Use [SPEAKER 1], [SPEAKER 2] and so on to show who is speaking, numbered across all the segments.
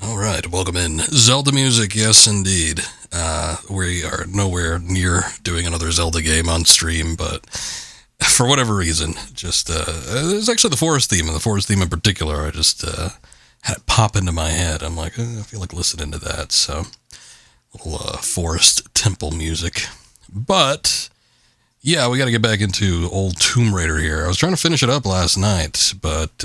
[SPEAKER 1] Alright, welcome in. Zelda music, yes indeed. We are nowhere near doing another Zelda game on stream, but for whatever reason, just, it's actually the forest theme, and the forest theme in particular, I just, had it pop into my head. I'm like, I feel like listening to that, so, little, forest temple music. But, yeah, we gotta get back into old Tomb Raider here. I was trying to finish it up last night, but,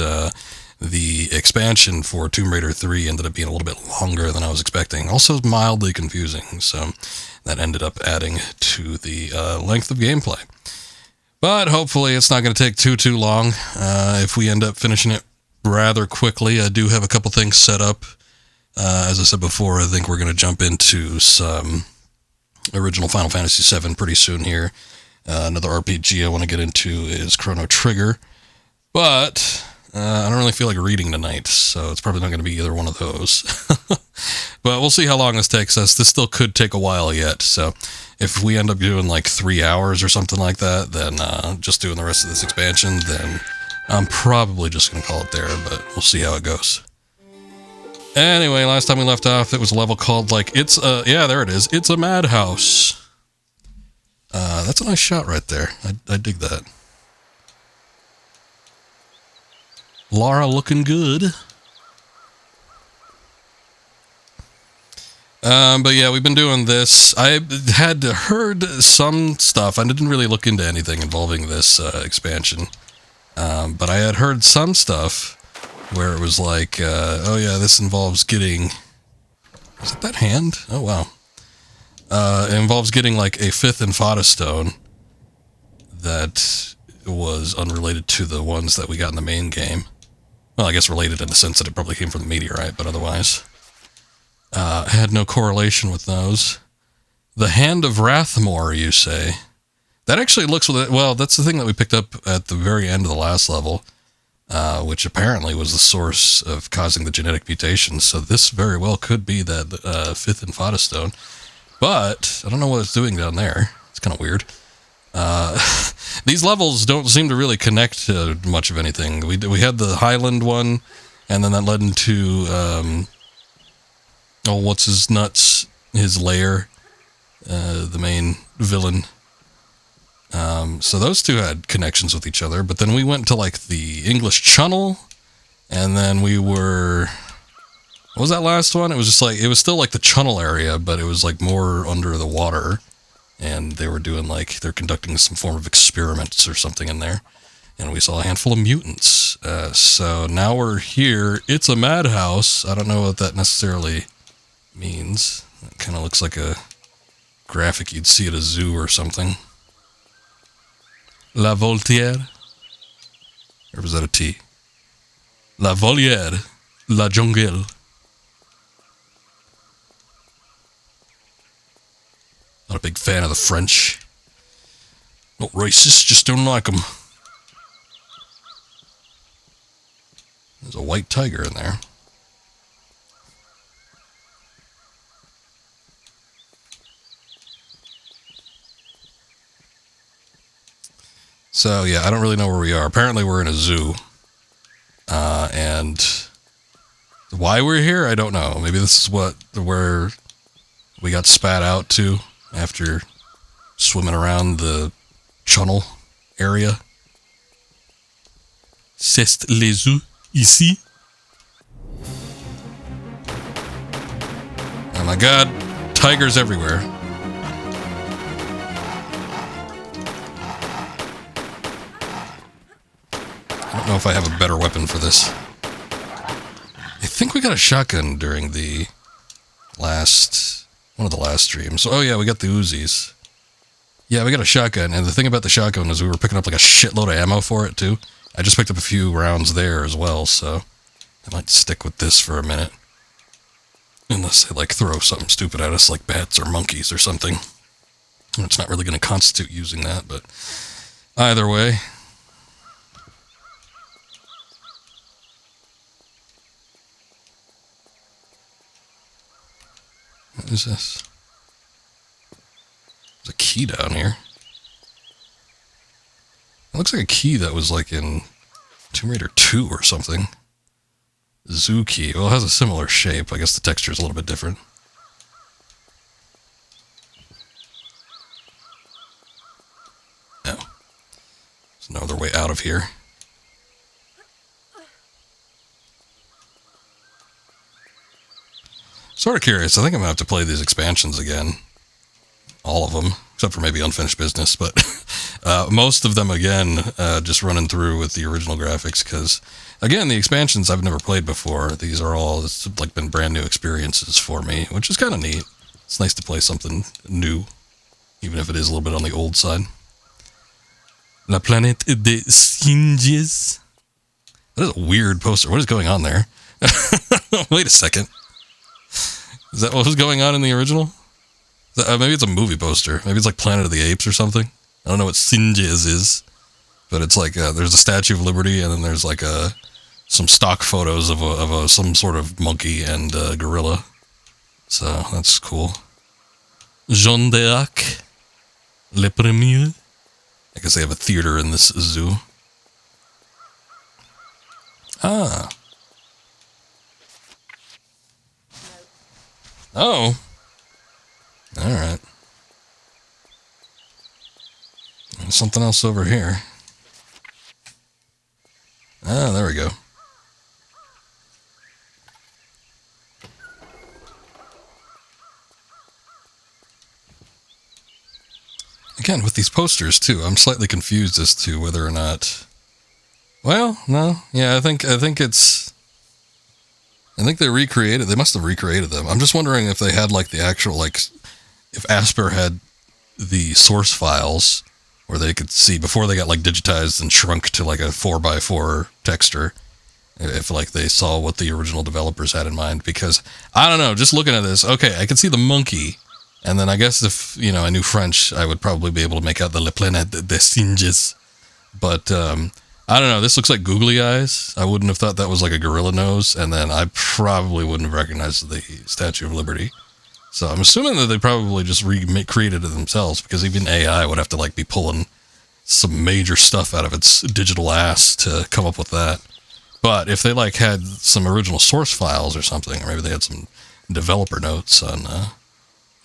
[SPEAKER 1] the expansion for Tomb Raider 3 ended up being a little bit longer than I was expecting. Also mildly confusing, so that ended up adding to the length of gameplay. But hopefully it's not going to take too long. If we end up finishing it rather quickly, I do have a couple things set up. As I said before, I think we're going to jump into some original Final Fantasy VII pretty soon here. Another RPG I want to get into is Chrono Trigger. But I don't really feel like reading tonight, so it's probably not going to be either one of those. But we'll see how long this takes us. This still could take a while yet, so if we end up doing like 3 hours or something like that, then just doing the rest of this expansion, then I'm probably just going to call it there, but we'll see how it goes. Anyway, last time we left off, it was a level called, like, yeah, there it is. It's a madhouse. That's a nice shot right there. I dig that. Lara looking good. But yeah, we've been doing this. I had heard some stuff. I didn't really look into anything involving this expansion. But I had heard some stuff where it was like, oh yeah, this involves getting... Is it that hand? Oh wow. It involves getting like a 5th Infata Stone that was unrelated to the ones that we got in the main game. Well, I guess related in the sense that it probably came from the meteorite, but otherwise. Had no correlation with those. The Hand of Rathmore, you say? That actually looks... Well, that's the thing that we picked up at the very end of the last level, which apparently was the source of causing the genetic mutations, so this very well could be that 5th Infata Stone. But, I don't know what it's doing down there. It's kind of weird. These levels don't seem to really connect to much of anything. We had the Highland one, and then that led into, what's his nuts? His lair, the main villain. So those two had connections with each other, but then we went to, like, the English Channel, and then we were... What was that last one? It was just like, it was still like the Channel area, but it was like more under the water. And they were doing like, they're conducting some form of experiments or something in there. And we saw a handful of mutants. So now we're here. It's a madhouse. I don't know what that necessarily means. It kind of looks like a graphic you'd see at a zoo or something. La Voltière? Or was that a T? La Volière. La Jungle. Not a big fan of the French. Not racist, just don't like them. There's a white tiger in there. So, yeah, I don't really know where we are. Apparently we're in a zoo. And why we're here, I don't know. Maybe this is where we got spat out to after swimming around the Channel area. C'est les eaux ici. Oh my god, tigers everywhere. I don't know if I have a better weapon for this. I think we got a shotgun during the one of the last streams. Oh yeah, we got the Uzis. Yeah, we got a shotgun, and the thing about the shotgun is we were picking up like a shitload of ammo for it too. I just picked up a few rounds there as well, so I might stick with this for a minute. Unless they like throw something stupid at us like bats or monkeys or something. It's not really going to constitute using that, but either way. What is this? There's a key down here. It looks like a key that was like in Tomb Raider 2 or something. Zoo key. Well, it has a similar shape. I guess the texture is a little bit different. No. There's no other way out of here. Sort of curious. I think I'm going to have to play these expansions again. All of them, except for maybe Unfinished Business, but most of them, again, just running through with the original graphics, because, again, the expansions I've never played before. These are all, it's like been brand new experiences for me, which is kind of neat. It's nice to play something new, even if it is a little bit on the old side. La Planète des Singes. That is a weird poster. What is going on there? Wait a second. Is that what was going on in the original? Maybe it's a movie poster. Maybe it's like Planet of the Apes or something. I don't know what Singes is, but it's like there's a Statue of Liberty, and then there's like some stock photos of some sort of monkey and gorilla. So that's cool. Jean d'Arc, Le Premier. I guess they have a theater in this zoo. Ah. Oh. Alright. There's something else over here. Ah, there we go. Again, with these posters, too, I'm slightly confused as to whether or not... Well, no. Yeah, I think they recreated... They must have recreated them. I'm just wondering if they had, like, the actual, like... If Asper had the source files where they could see before they got, like, digitized and shrunk to, like, a 4x4 texture. If, like, they saw what the original developers had in mind. Because, I don't know, just looking at this, okay, I can see the monkey... And then I guess if, you know, I knew French, I would probably be able to make out the Le Planète des Singes. But, I don't know, this looks like googly eyes. I wouldn't have thought that was like a gorilla nose. And then I probably wouldn't have recognized the Statue of Liberty. So I'm assuming that they probably just recreated it themselves, because even AI would have to, like, be pulling some major stuff out of its digital ass to come up with that. But if they, like, had some original source files or something, or maybe they had some developer notes on...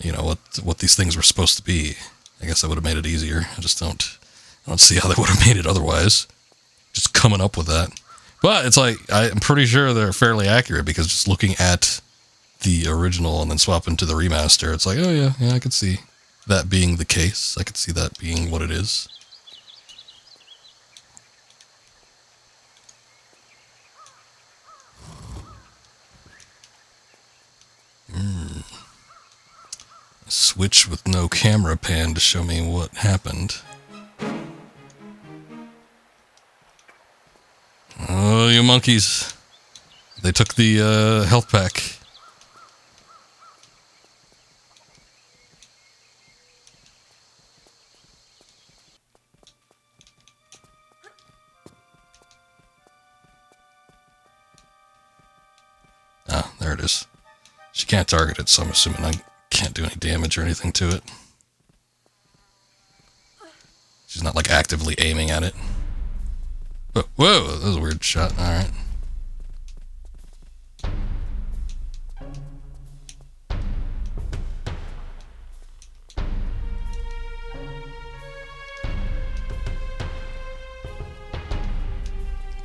[SPEAKER 1] you know, what these things were supposed to be. I guess that would have made it easier. I don't see how they would have made it otherwise. Just coming up with that. But it's like, I'm pretty sure they're fairly accurate, because just looking at the original and then swapping to the remaster, it's like, oh yeah, I could see that being the case. I could see that being what it is. Switch with no camera pan to show me what happened. Oh, you monkeys. They took the health pack. Ah, there it is. She can't target it, so I'm assuming I can't do any damage or anything to it. She's not, like, actively aiming at it. But, whoa, that was a weird shot. Alright.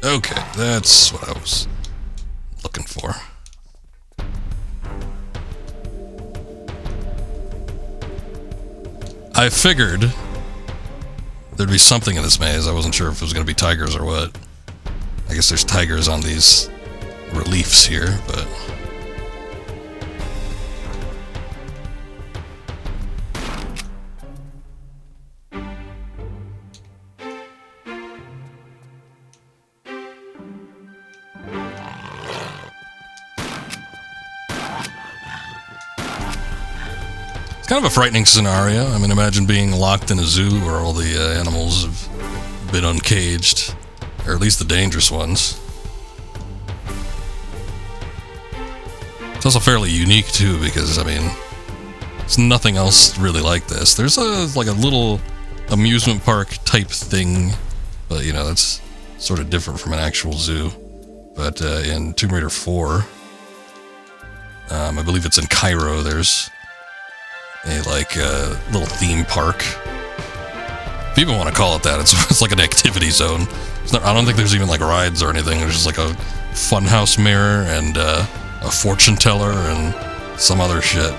[SPEAKER 1] Okay, that's what I was looking for. I figured there'd be something in this maze. I wasn't sure if it was going to be tigers or what. I guess there's tigers on these reliefs here, but... It's kind of a frightening scenario. I mean, imagine being locked in a zoo where all the animals have been uncaged, or at least the dangerous ones. It's also fairly unique, too, because, I mean, there's nothing else really like this. There's like a little amusement park type thing, but, you know, that's sort of different from an actual zoo. But in Tomb Raider 4, I believe it's in Cairo, there's a little theme park. If you even want to call it that, it's like an activity zone. I don't think there's even like rides or anything. There's just like a funhouse mirror and a fortune teller and some other shit.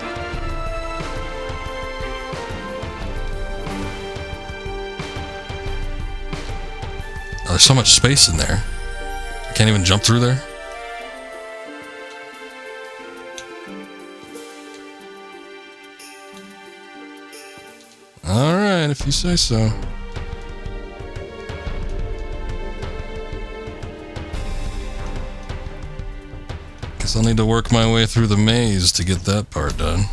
[SPEAKER 1] Oh, there's so much space in there. I can't even jump through there. Alright, if you say so. Guess I'll need to work my way through the maze to get that part done.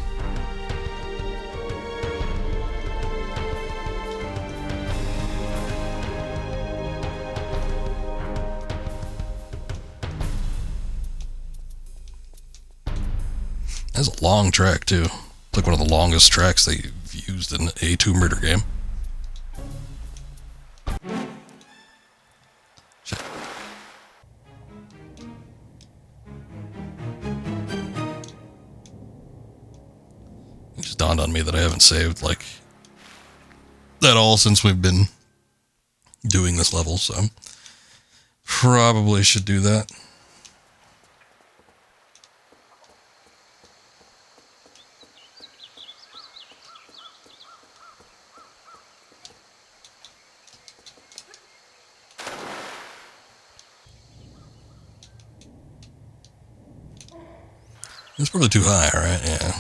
[SPEAKER 1] That's a long track, too. It's like one of the longest tracks they've used in a Tomb Raider game. Shit. It just dawned on me that I haven't saved, like, at all since we've been doing this level, so probably should do that. It's probably too high, right? Yeah.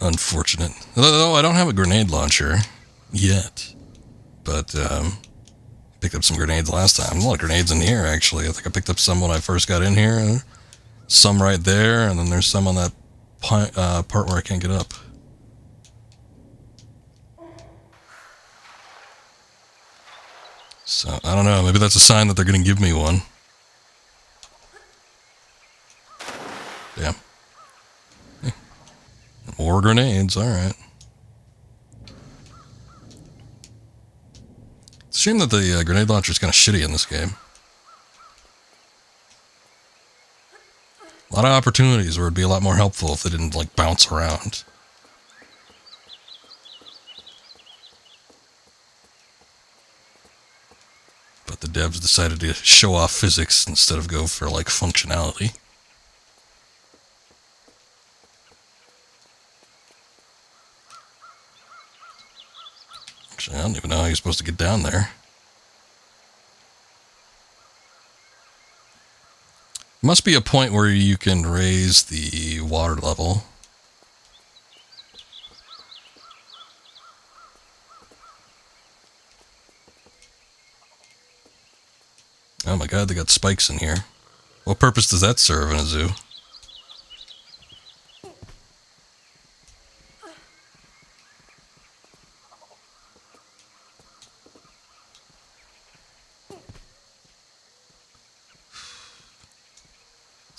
[SPEAKER 1] Unfortunate. Although I don't have a grenade launcher yet. But, picked up some grenades last time. A lot of grenades in here, actually. I think I picked up some when I first got in here. Some right there, and then there's some on that part where I can't get up. So, I don't know. Maybe that's a sign that they're going to give me one. Damn. Hey. More grenades, alright. It's a shame that the grenade launcher is kind of shitty in this game. A lot of opportunities where it'd be a lot more helpful if they didn't, like, bounce around. But the devs decided to show off physics instead of go for, like, functionality. Actually, I don't even know how you're supposed to get down there. Must be a point where you can raise the water level. Oh my god, they got spikes in here. What purpose does that serve in a zoo?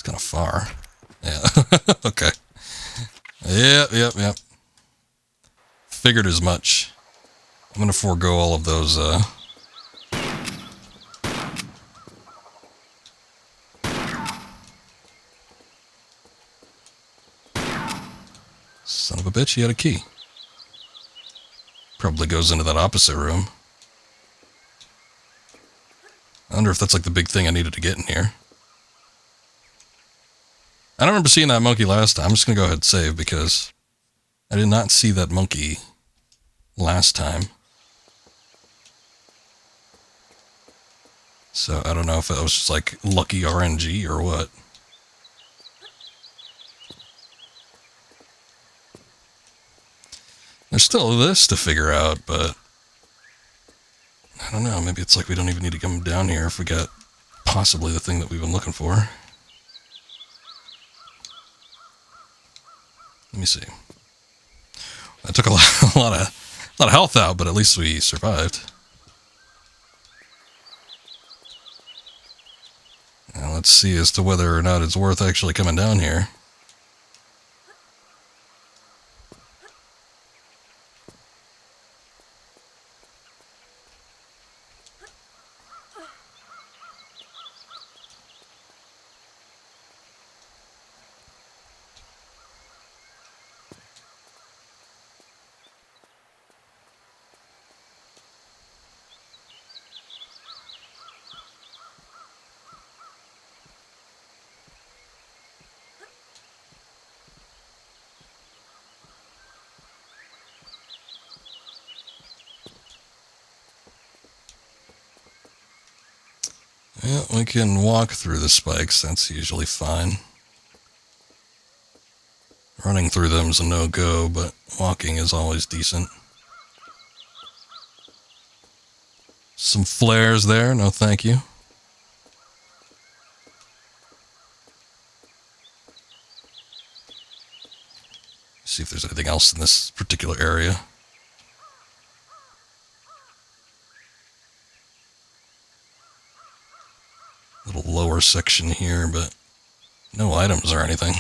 [SPEAKER 1] Kind of far. Yeah. Okay. Yep. Figured as much. I'm gonna forego all of those, Son of a bitch, he had a key. Probably goes into that opposite room. I wonder if that's like the big thing I needed to get in here. I don't remember seeing that monkey last time. I'm just going to go ahead and save because I did not see that monkey last time. So I don't know if it was just like lucky RNG or what. There's still this to figure out, but I don't know. Maybe it's like we don't even need to come down here if we got possibly the thing that we've been looking for. Let me see. That took a lot of health out, but at least we survived. Now let's see as to whether or not it's worth actually coming down here. Yeah, we can walk through the spikes. That's usually fine. Running through them is a no-go, but walking is always decent. Some flares there. No, thank you. See if there's anything else in this particular area. Little lower section here, but no items or anything.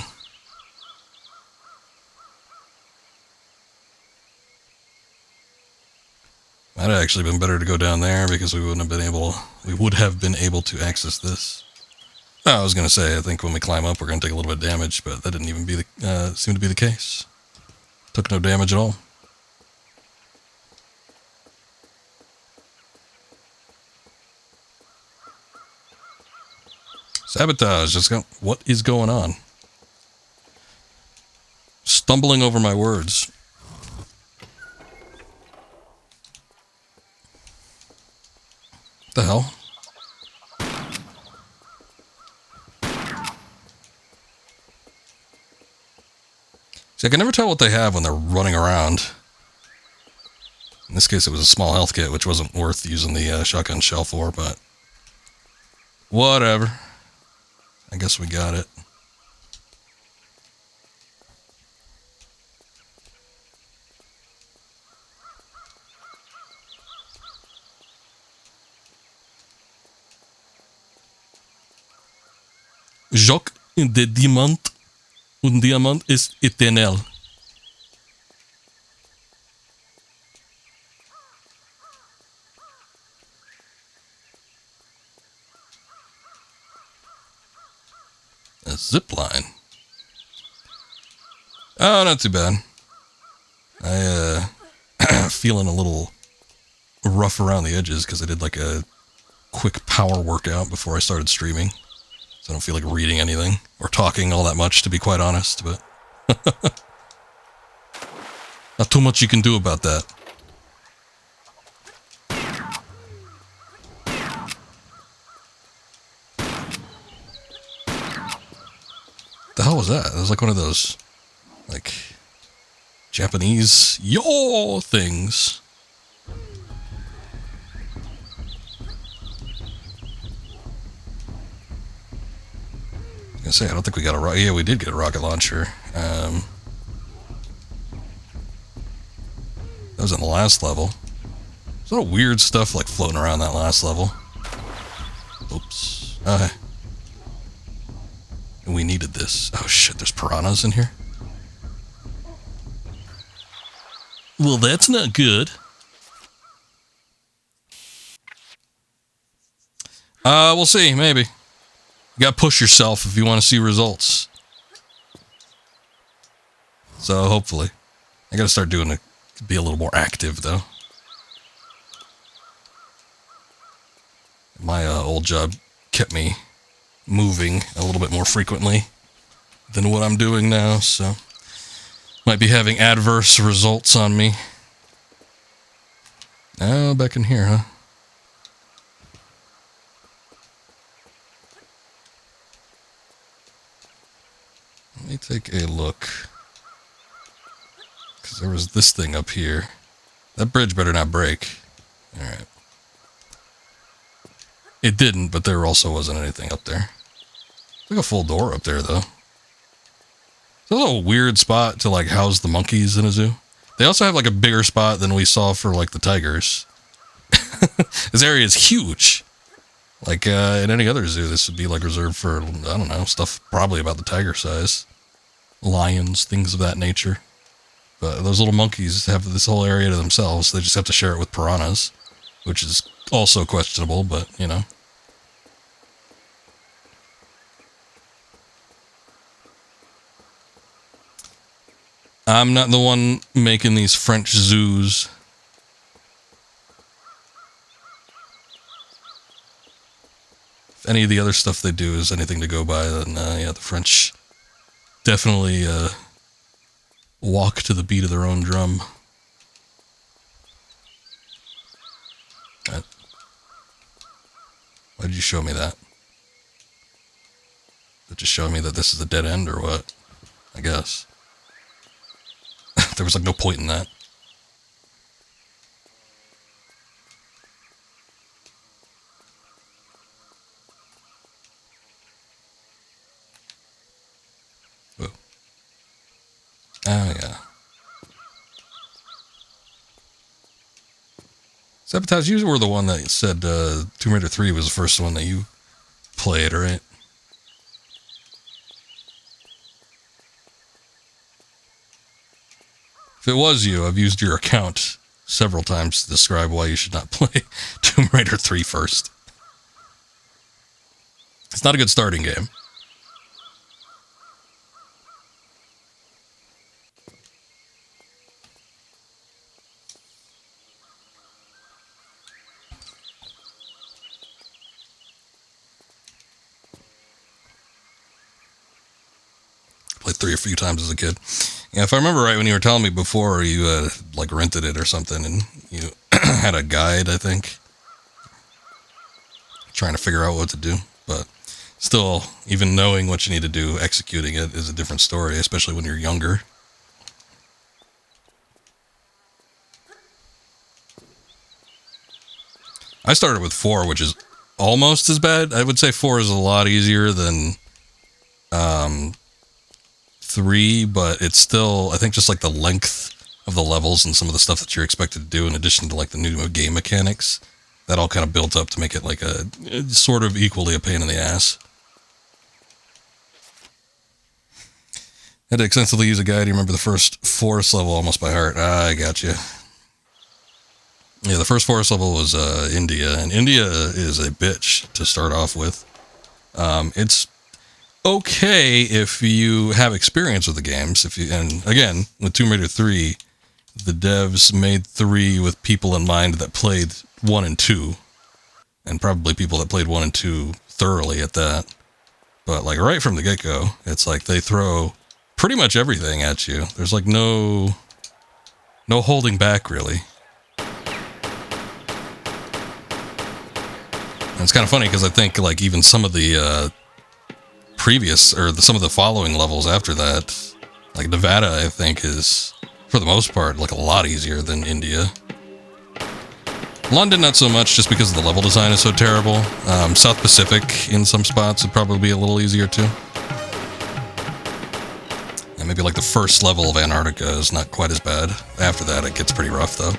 [SPEAKER 1] Might have actually been better to go down there because we would have been able to access this. Oh, I was going to say, I think when we climb up, we're going to take a little bit of damage, but that didn't even seem to be the case. Took no damage at all. Sabotage. What is going on? Stumbling over my words. What the hell? See, I can never tell what they have when they're running around. In this case, it was a small health kit, which wasn't worth using the shotgun shell for, but whatever. I guess we got it. Jacques de Diamant. Un diamant ist éternel. A zip line. Oh, not too bad. I feeling a little rough around the edges because I did like a quick power workout before I started streaming. So I don't feel like reading anything or talking all that much, to be quite honest, but not too much you can do about that. The hell was that? It was like one of those, like, Japanese yo things. I was gonna say, I don't think we got a rocket. Yeah, we did get a rocket launcher. That was in the last level. There's a lot of weird stuff like floating around that last level. Oops. We needed this. Oh shit, there's piranhas in here? Well, that's not good. We'll see, maybe. You gotta push yourself if you want to see results. So, hopefully. I gotta start doing it, be a little more active, though. My old job kept me moving a little bit more frequently than what I'm doing now, so might be having adverse results on me. Oh, back in here, huh? Let me take a look. Because there was this thing up here. That bridge better not break. Alright. It didn't, but there also wasn't anything up there. Like a full door up there, though. It's a little weird spot to, like, house the monkeys in a zoo. They also have, like, a bigger spot than we saw for, like, the tigers. This area is huge. Like, in any other zoo, this would be, like, reserved for, I don't know, stuff probably about the tiger size. Lions, things of that nature. But those little monkeys have this whole area to themselves. They just have to share it with piranhas, which is also questionable, but, you know. I'm not the one making these French zoos. If any of the other stuff they do is anything to go by, then, yeah, the French definitely walk to the beat of their own drum. Why did you show me that? Did it just show me that this is a dead end or what? I guess. There was like no point in that. Whoa. Oh, yeah. Sabotage, you were the one that said Tomb Raider 3 was the first one that you played, right? If it was you, I've used your account several times to describe why you should not play Tomb Raider 3 first. It's not a good starting game. Played 3 a few times as a kid. Yeah, if I remember right, when you were telling me before, you like rented it or something, and you had a guide, I think, trying to figure out what to do. But still, even knowing what you need to do, executing it is a different story, especially when you're younger. I started with 4, which is almost as bad. I would say 4 is a lot easier than 3, but it's still, I think, just like the length of the levels and some of the stuff that you're expected to do, in addition to like the new game mechanics, that all kind of built up to make it like a sort of equally a pain in the ass. Had to extensively use a guide. You remember the first forest level almost by heart. I got you. Yeah, the first forest level was India, and India is a bitch to start off with. It's okay if you have experience with the games. And again, with Tomb Raider 3, the devs made 3 with people in mind that played 1 and 2, and probably people that played 1 and 2 thoroughly at that. But like right from the get-go, it's like they throw pretty much everything at you. There's like no holding back, really. And it's kind of funny because I think like even some of the previous, or some of the following levels after that, like Nevada, I think is, for the most part, like a lot easier than India. London, not so much, just because the level design is so terrible. South Pacific, in some spots, would probably be a little easier too. And maybe like the first level of Antarctica is not quite as bad. After that, it gets pretty rough though.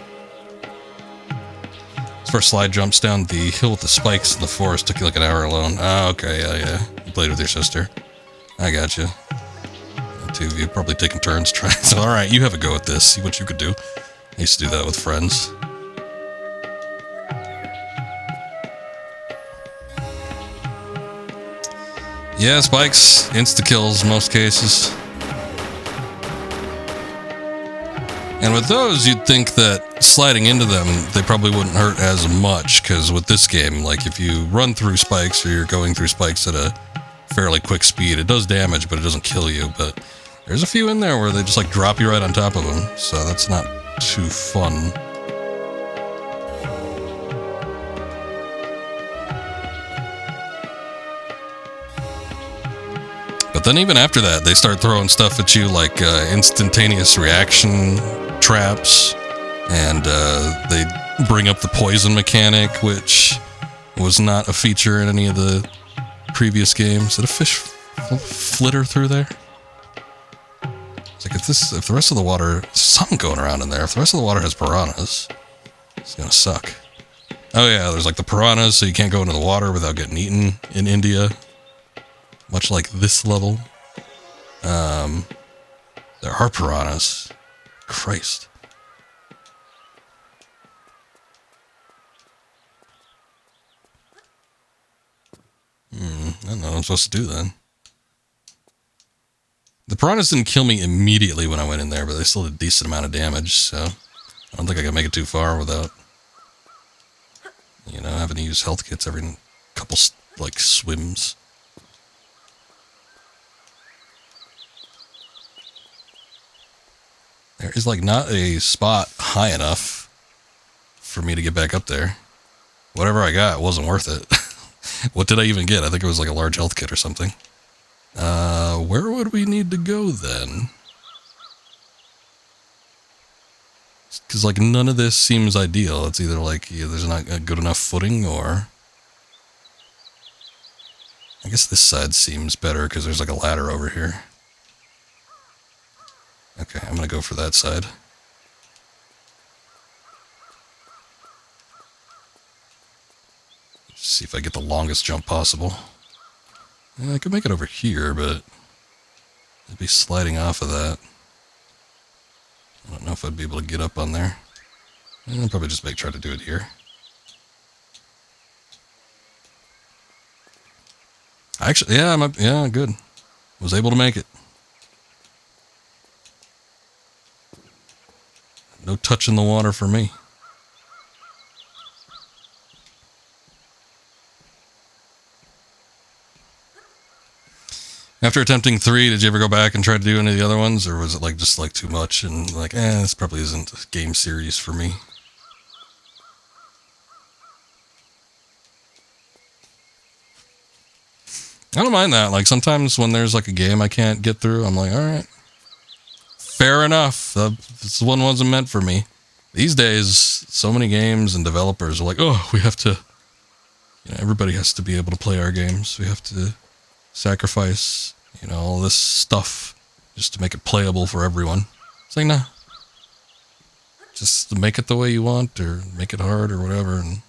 [SPEAKER 1] This first slide jumps down the hill with the spikes in the forest took you like an hour alone. Oh, okay, yeah. You played with your sister. I got you. The two of you probably taking turns trying. So, all right, you have a go at this. See what you could do. I used to do that with friends. Yeah, spikes, insta-kills in most cases. And with those, you'd think that sliding into them, they probably wouldn't hurt as much, because with this game, like if you run through spikes or you're going through spikes at a fairly quick speed, it does damage, but it doesn't kill you. But there's a few in there where they just like drop you right on top of them, so that's not too fun. But then even after that, they start throwing stuff at you like instantaneous reaction traps, and they bring up the poison mechanic, which was not a feature in any of the previous games. Did a fish flitter through there? It's like if the rest of the water, something going around in there. If the rest of the water has piranhas, it's gonna suck. Oh yeah, there's like the piranhas, so you can't go into the water without getting eaten in India. Much like this level. There are piranhas. Christ. I don't know what I'm supposed to do then. The piranhas didn't kill me immediately when I went in there, but they still did a decent amount of damage, so I don't think I can make it too far without, having to use health kits every couple, like, swims. There is, like, not a spot high enough for me to get back up there. Whatever I got wasn't worth it. What did I even get? I think it was like a large health kit or something. Where would we need to go then? Because like none of this seems ideal. It's either like there's not a good enough footing, or I guess this side seems better because there's like a ladder over here. Okay, I'm gonna go for that side. See if I get the longest jump possible. Yeah, I could make it over here, but I'd be sliding off of that. I don't know if I'd be able to get up on there. I'll probably just try to do it here. Actually, yeah, good. Was able to make it. No touching the water for me. After attempting 3, did you ever go back and try to do any of the other ones, or was it like just like too much and like, this probably isn't a game series for me? I don't mind that. Like sometimes when there's like a game I can't get through, I'm like, all right, fair enough. This one wasn't meant for me. These days, so many games and developers are like, oh, we have to, everybody has to be able to play our games. We have to sacrifice, all this stuff just to make it playable for everyone. It's like, nah. Just make it the way you want, or make it hard, or whatever, and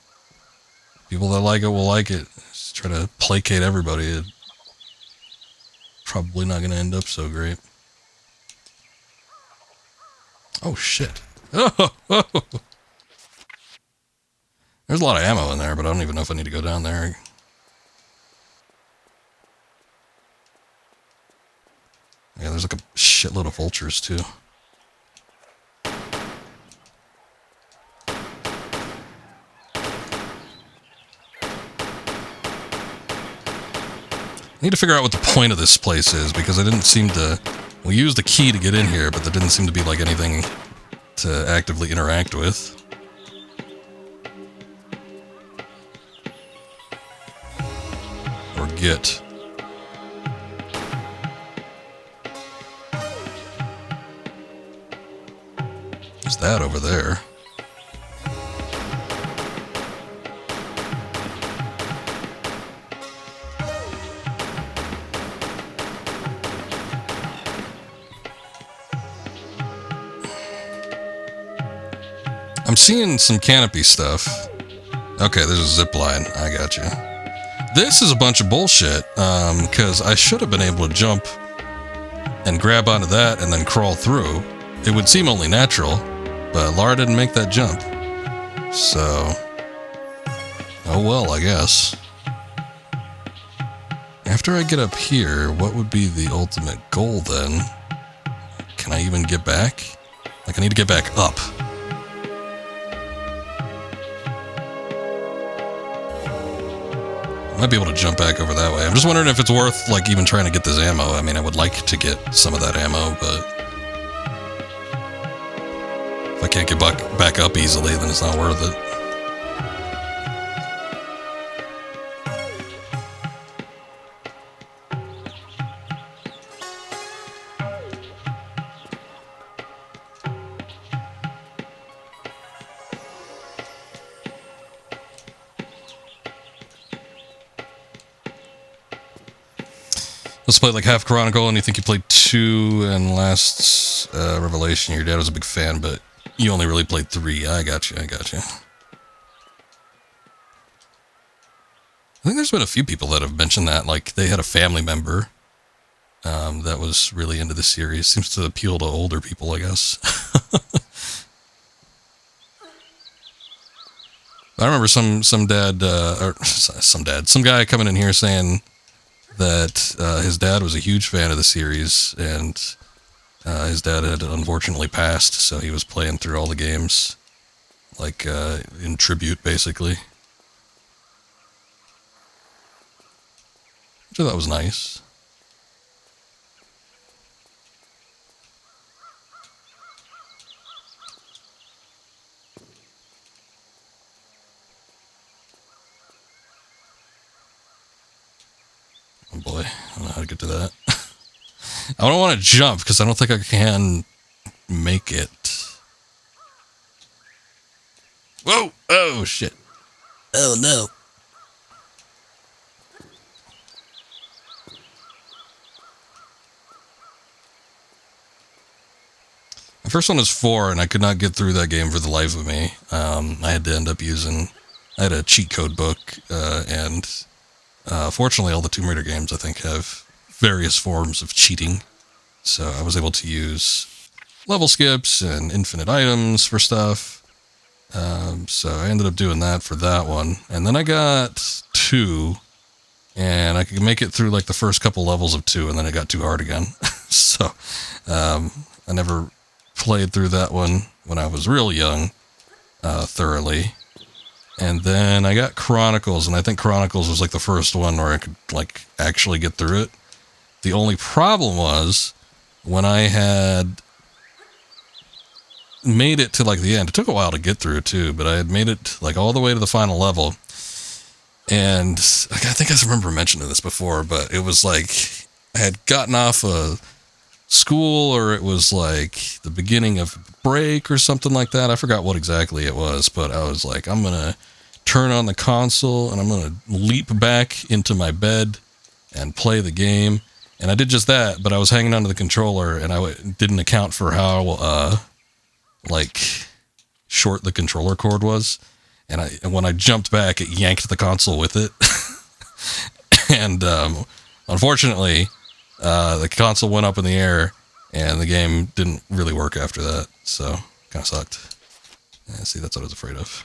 [SPEAKER 1] people that like it will like it. Just try to placate everybody. It's probably not going to end up so great. Oh, shit. Oh. There's a lot of ammo in there, but I don't even know if I need to go down there. Yeah, there's like a shitload of vultures, too. I need to figure out what the point of this place is, because I didn't seem to... We used the key to get in here, but there didn't seem to be like anything to actively interact with. Or get. There's that over there. I'm seeing some canopy stuff. Okay, there's a zip line. I got you. This is a bunch of bullshit, because I should have been able to jump and grab onto that and then crawl through. It would seem only natural, but Lara didn't make that jump. So, oh well, I guess. After I get up here, what would be the ultimate goal then? Can I even get back? Like, I need to get back up. I might be able to jump back over that way. I'm just wondering if it's worth, like, even trying to get this ammo. I mean, I would like to get some of that ammo, but if I can't get back up easily, then it's not worth it. Let's play like half Chronicle, and you think you played 2 and last Revelation. Your dad was a big fan, but you only really played 3. I got you. I think there's been a few people that have mentioned that, like they had a family member that was really into the series. Seems to appeal to older people, I guess. I remember some guy coming in here saying that his dad was a huge fan of the series, and his dad had unfortunately passed, so he was playing through all the games, like in tribute, basically. Which I thought was nice. it to that. I don't want to jump because I don't think I can make it. Whoa! Oh, shit. Oh, no. The first one was 4, and I could not get through that game for the life of me. I had to end up using... I had a cheat code book, and fortunately all the Tomb Raider games, I think, have various forms of cheating. So I was able to use level skips and infinite items for stuff. So I ended up doing that for that one. And then I got 2, and I could make it through like the first couple levels of 2, and then it got too hard again. So I never played through that one when I was real young, thoroughly. And then I got Chronicles, and I think Chronicles was like the first one where I could like actually get through it. The only problem was when I had made it to like the end. It took a while to get through too, but I had made it like all the way to the final level. And like, I think I remember mentioning this before, but it was like I had gotten off a school, or it was like the beginning of break or something like that. I forgot what exactly it was, but I was like, I'm going to turn on the console and I'm going to leap back into my bed and play the game. And I did just that, but I was hanging onto the controller, and I didn't account for how, like, short the controller cord was. And when I jumped back, it yanked the console with it. And unfortunately, the console went up in the air, and the game didn't really work after that. So, kind of sucked. Yeah, see, that's what I was afraid of.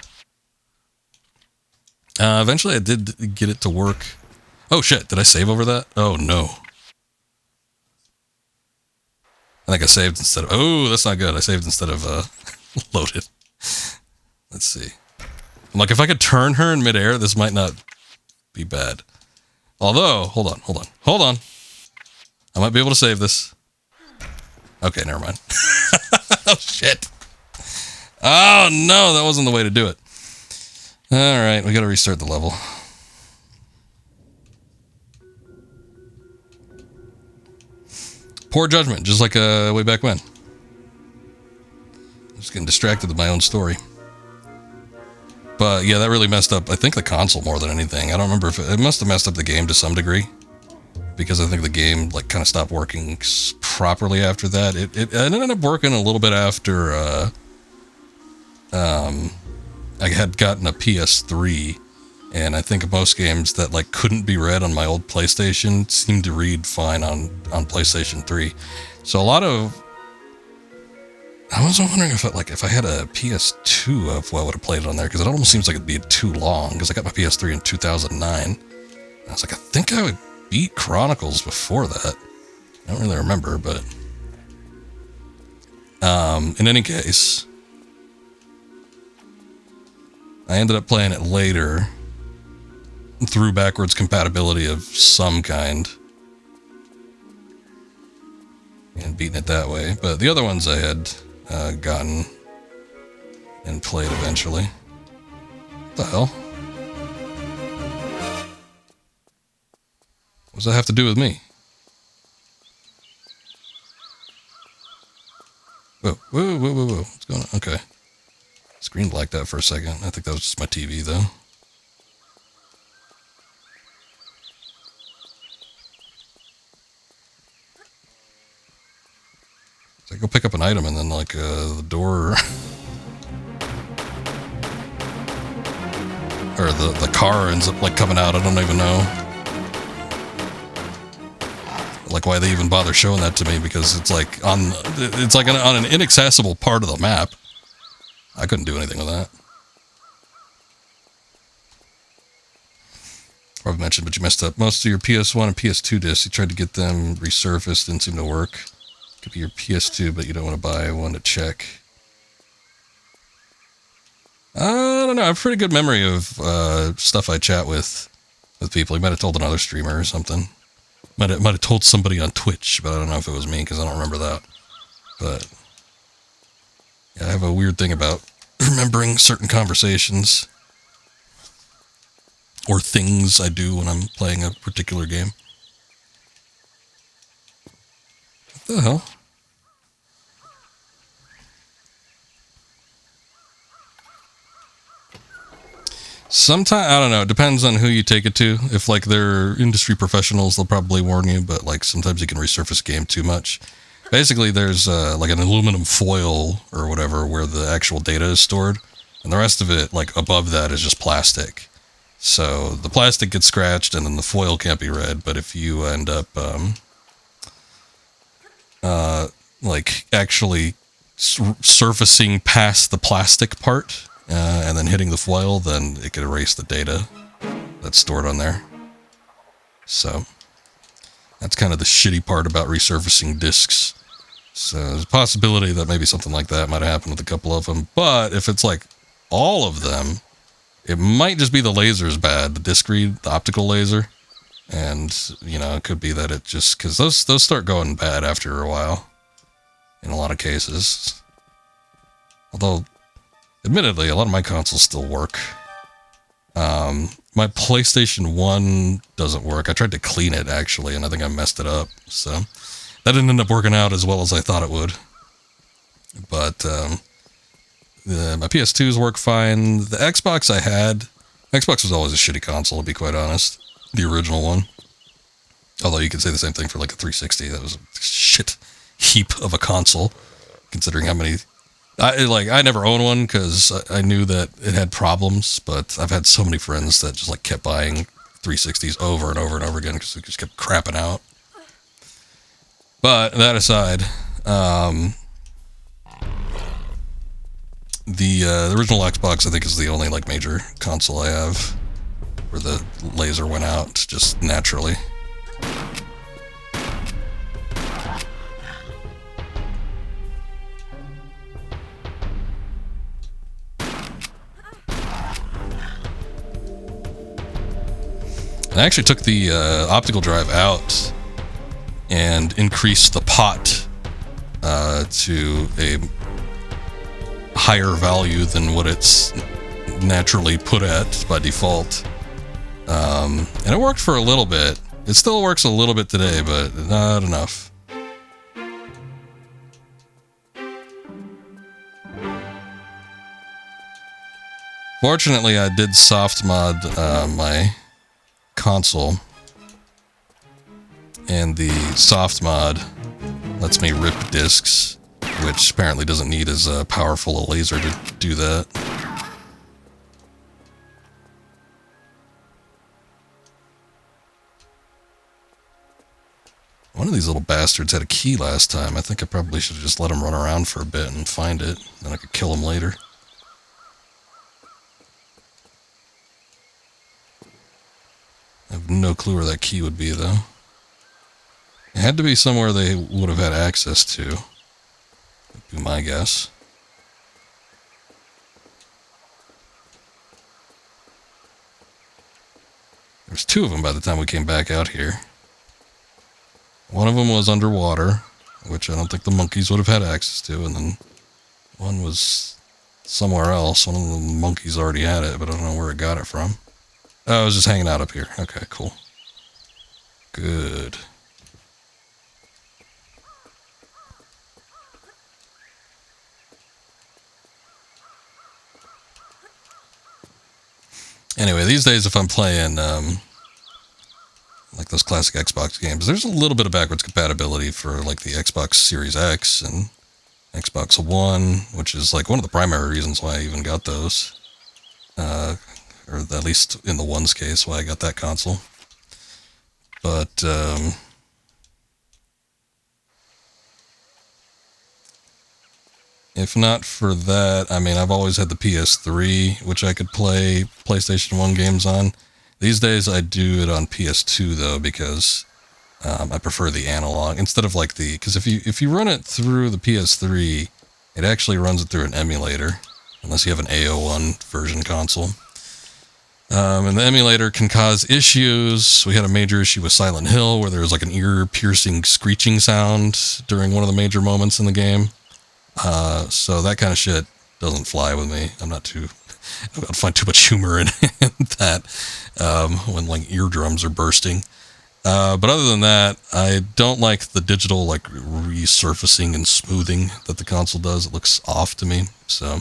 [SPEAKER 1] Eventually, I did get it to work. Oh, shit. Did I save over that? Oh, no. I think I saved instead of... Oh, that's not good. I saved instead of loaded. Let's see. I'm like, if I could turn her in midair, this might not be bad. Although, hold on. I might be able to save this. Okay, never mind. Oh, shit. Oh, no, that wasn't the way to do it. All right, we got to restart the level. Poor judgment, just like way back when. I'm just getting distracted with my own story. But yeah, that really messed up, I think, the console more than anything. I don't remember if it must have messed up the game to some degree, because I think the game like kind of stopped working properly after that. It ended up working a little bit after I had gotten a PS3, and I think most games that like couldn't be read on my old PlayStation seemed to read fine on PlayStation 3. So a lot of... I was wondering if I had a PS2 of what I would have played it on there, because it almost seems like it'd be too long, because I got my PS3 in 2009. And I was like, I think I would beat Chronicles before that. I don't really remember, but... in any case, I ended up playing it later through backwards compatibility of some kind and beating it that way. But the other ones I had gotten and played eventually. What the hell? What does that have to do with me? Whoa. What's going on? Okay. Screen blacked out for a second. I think that was just my TV, though. So I go pick up an item, and then, like, the door... or the car ends up, like, coming out. I don't even know. Like, why they even bother showing that to me, because it's, like, on an inaccessible part of the map. I couldn't do anything with that. Probably mentioned, but you messed up most of your PS1 and PS2 discs. You tried to get them resurfaced, didn't seem to work. Could be your PS2, but you don't want to buy one to check. I don't know. I have a pretty good memory of stuff I chat with people. He might have told another streamer or something. Might have told somebody on Twitch, but I don't know if it was me, because I don't remember that. But yeah, I have a weird thing about remembering certain conversations or things I do when I'm playing a particular game. The hell? Sometimes, I don't know, it depends on who you take it to. If, like, they're industry professionals, they'll probably warn you, but, like, sometimes you can resurface a game too much. Basically, there's, like, an aluminum foil or whatever where the actual data is stored, and the rest of it, like, above that is just plastic. So, the plastic gets scratched, and then the foil can't be read, but if you end up, like, actually surfacing past the plastic part, and then hitting the foil, then it could erase the data that's stored on there. So that's kind of the shitty part about resurfacing discs. So there's a possibility that maybe something like that might have happened with a couple of them. But if it's like all of them, it might just be the laser's bad, the disc read, the optical laser. And, you know, it could be that it just, because those start going bad after a while in a lot of cases. Although, admittedly, a lot of my consoles still work. My PlayStation 1 doesn't work. I tried to clean it, actually, and I think I messed it up. So, that didn't end up working out as well as I thought it would. But, my PS2s work fine. The Xbox I had, Xbox was always a shitty console, to be quite honest. The original one. Although you could say the same thing for, like, a 360. That was a shit heap of a console, considering how many... I never owned one because I knew that it had problems, but I've had so many friends that just like kept buying 360s over and over and over again because it just kept crapping out. But that aside, the original Xbox I think is the only like major console I have where the laser went out just naturally. I actually took the optical drive out and increased the pot to a higher value than what it's naturally put at by default. And it worked for a little bit. It still works a little bit today, but not enough. Fortunately, I did soft mod my console, and the soft mod lets me rip discs, which apparently doesn't need as powerful a laser to do that. One of these little bastards had a key last time. I think I probably should have just let him run around for a bit and find it, then I could kill him later. I have no clue where that key would be, though. It had to be somewhere they would have had access to. Would be my guess. There's two of them by the time we came back out here. One of them was underwater, which I don't think the monkeys would have had access to, and then one was somewhere else. One of the monkeys already had it, but I don't know where it got it from. Oh, I was just hanging out up here. Okay, cool. Good. Anyway, these days if I'm playing like those classic Xbox games, there's a little bit of backwards compatibility for like the Xbox Series X and Xbox One, which is like one of the primary reasons why I even got those. Or at least in the One's case, why I got that console. But, if not for that, I mean, I've always had the PS3, which I could play PlayStation 1 games on. These days I do it on PS2, though, because I prefer the analog. Instead of like because if you run it through the PS3, it actually runs it through an emulator, unless you have an AO1 version console. And the emulator can cause issues. We had a major issue with Silent Hill where there was like an ear-piercing screeching sound during one of the major moments in the game. So that kind of shit doesn't fly with me. I don't find too much humor in that when like eardrums are bursting. But other than that, I don't like the digital like resurfacing and smoothing that the console does. It looks off to me, so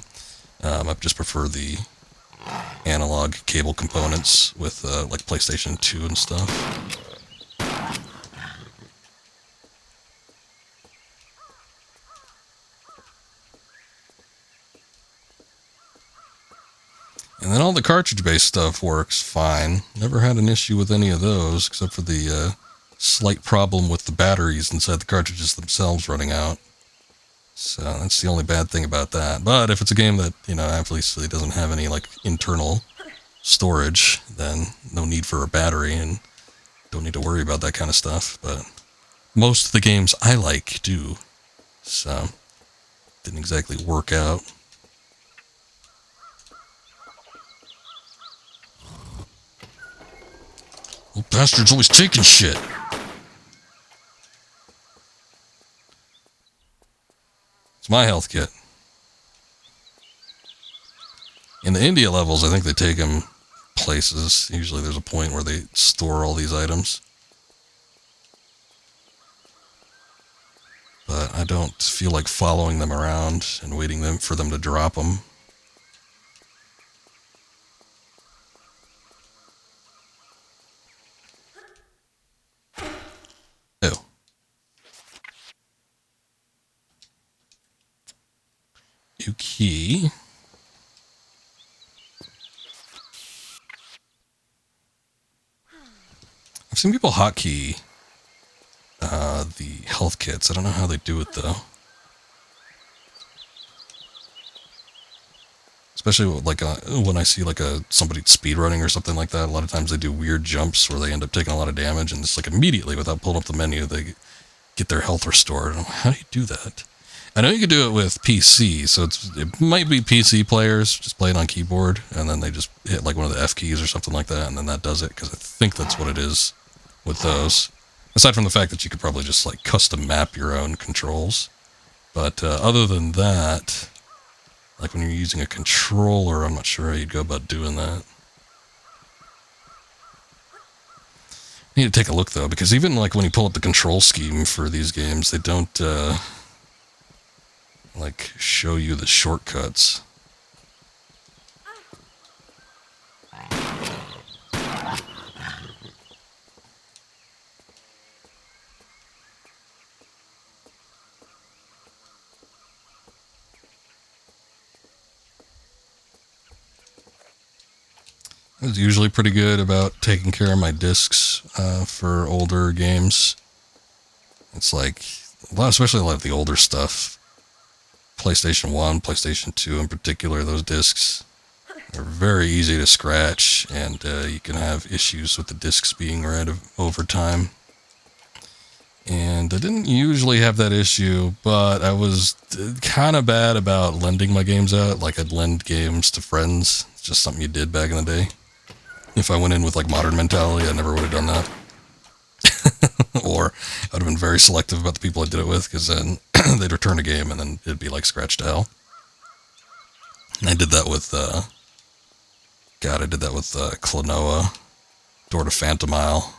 [SPEAKER 1] I just prefer the analog cable components with like PlayStation 2 and stuff. And then all the cartridge-based stuff works fine. Never had an issue with any of those, except for the slight problem with the batteries inside the cartridges themselves running out. So that's the only bad thing about that. But if it's a game that, obviously doesn't have any, like, internal storage, then no need for a battery and don't need to worry about that kind of stuff. But most of the games I like do. So, didn't exactly work out. Little bastard's always taking shit. It's my health kit. In the India levels, I think they take them places. Usually there's a point where they store all these items. But I don't feel like following them around and waiting for them to drop them. Oh. New key. I've seen people hotkey the health kits. I don't know how they do it though. Especially like when I see like somebody speedrunning or something like that. A lot of times they do weird jumps where they end up taking a lot of damage, and it's like immediately without pulling up the menu they get their health restored. And I'm like, how do you do that? I know you can do it with PC, so it might be PC players just playing on keyboard, and then they just hit like one of the F keys or something like that, and then that does it, because I think that's what it is with those. Aside from the fact that you could probably just like custom map your own controls. But other than that, like when you're using a controller, I'm not sure how you'd go about doing that. I need to take a look though, because even like when you pull up the control scheme for these games, they don't like show you the shortcuts. I was usually pretty good about taking care of my discs for older games. It's like, especially a lot of the older stuff. PlayStation 1, PlayStation 2 in particular, those discs are very easy to scratch, and you can have issues with the discs being read over time. And I didn't usually have that issue, but I was kind of bad about lending my games out. Like I'd lend games to friends. It's just something you did back in the day. If I went in with like modern mentality, I never would have done that. Or I would have been very selective about the people I did it with, because then they'd return a game and then it'd be like scratch to hell. And I did that with, Klonoa, Door to Phantomile.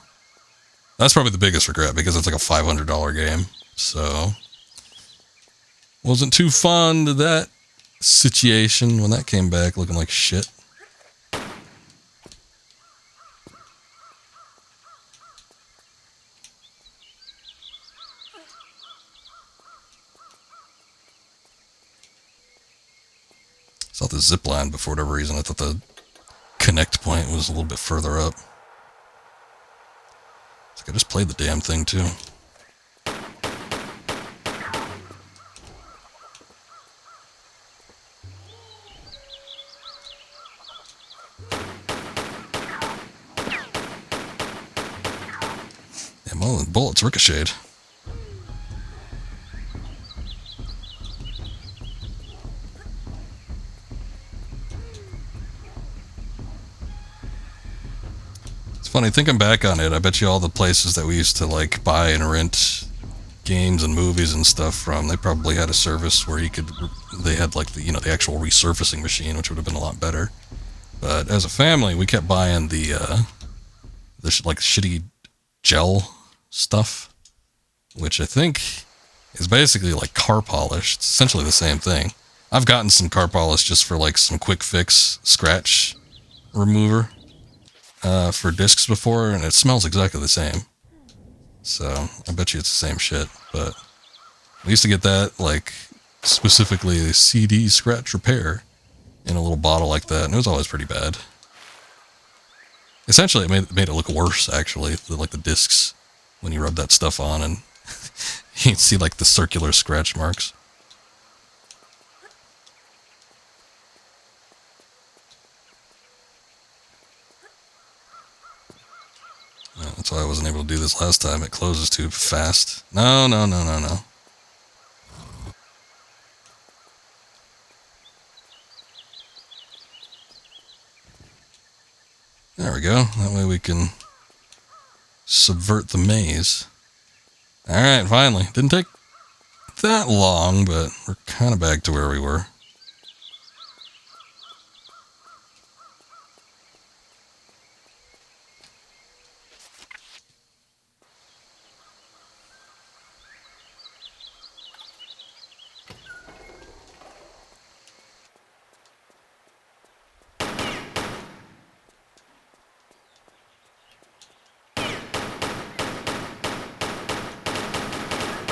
[SPEAKER 1] That's probably the biggest regret, because it's like a $500 game. So, wasn't too fond of that situation when that came back looking like shit. Saw the zip line, but for whatever reason I thought the connect point was a little bit further up. It's like I just played the damn thing too. Damn, all the bullets ricocheted. Funny, thinking back on it, I bet you all the places that we used to like buy and rent games and movies and stuff from, they probably had a service where they had like the actual resurfacing machine, which would have been a lot better. But as a family, we kept buying the shitty gel stuff, which I think is basically like car polish. It's essentially the same thing. I've gotten some car polish just for like some quick fix scratch remover for discs before, and it smells exactly the same. So I bet you it's the same shit. But we used to get that, like, specifically CD scratch repair in a little bottle like that, and it was always pretty bad. Essentially, it made it look worse, actually, like the discs, when you rub that stuff on, and you can see, like, the circular scratch marks. Yeah, that's why I wasn't able to do this last time. It closes too fast. No. There we go. That way we can subvert the maze. Alright, finally. Didn't take that long, but we're kind of back to where we were.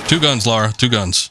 [SPEAKER 1] Two guns, Lara. Two guns.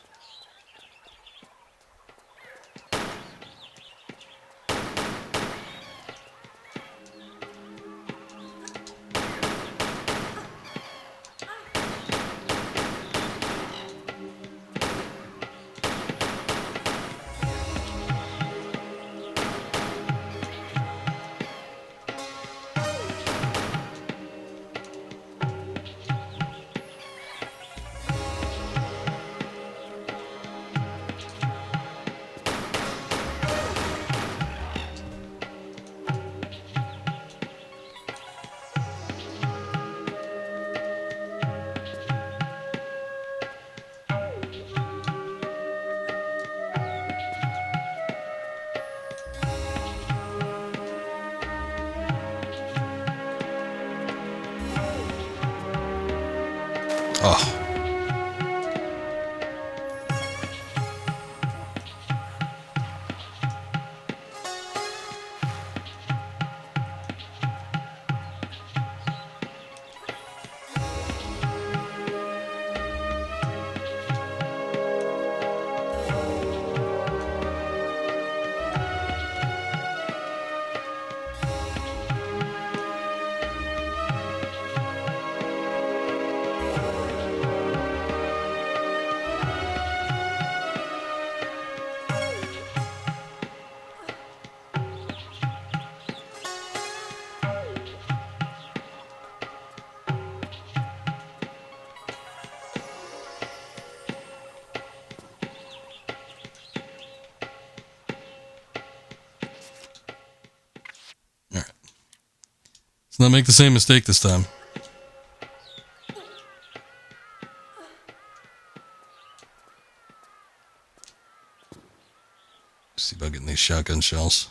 [SPEAKER 1] Oh. Alright. Let's not make the same mistake this time. See about getting these shotgun shells.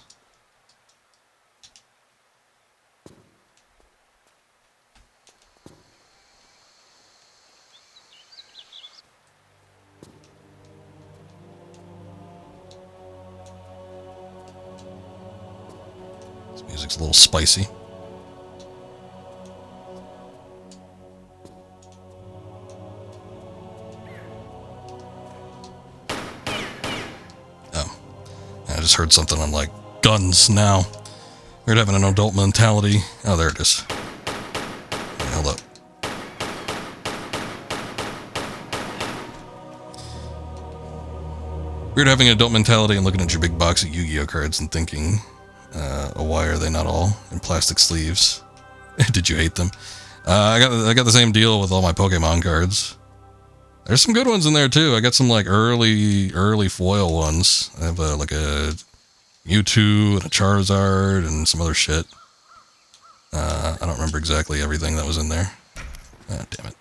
[SPEAKER 1] This music's a little spicy. I just heard something. I'm like, guns now. We're having an adult mentality. Oh, there it is. Hold up. Weird having an adult mentality and looking at your big box of Yu-Gi-Oh cards and thinking, why are they not all in plastic sleeves? Did you hate them? I got the same deal with all my Pokemon cards. There's some good ones in there too. I got some like early foil ones. I have like a Mewtwo and a Charizard and some other shit. I don't remember exactly everything that was in there. Ah, damn it.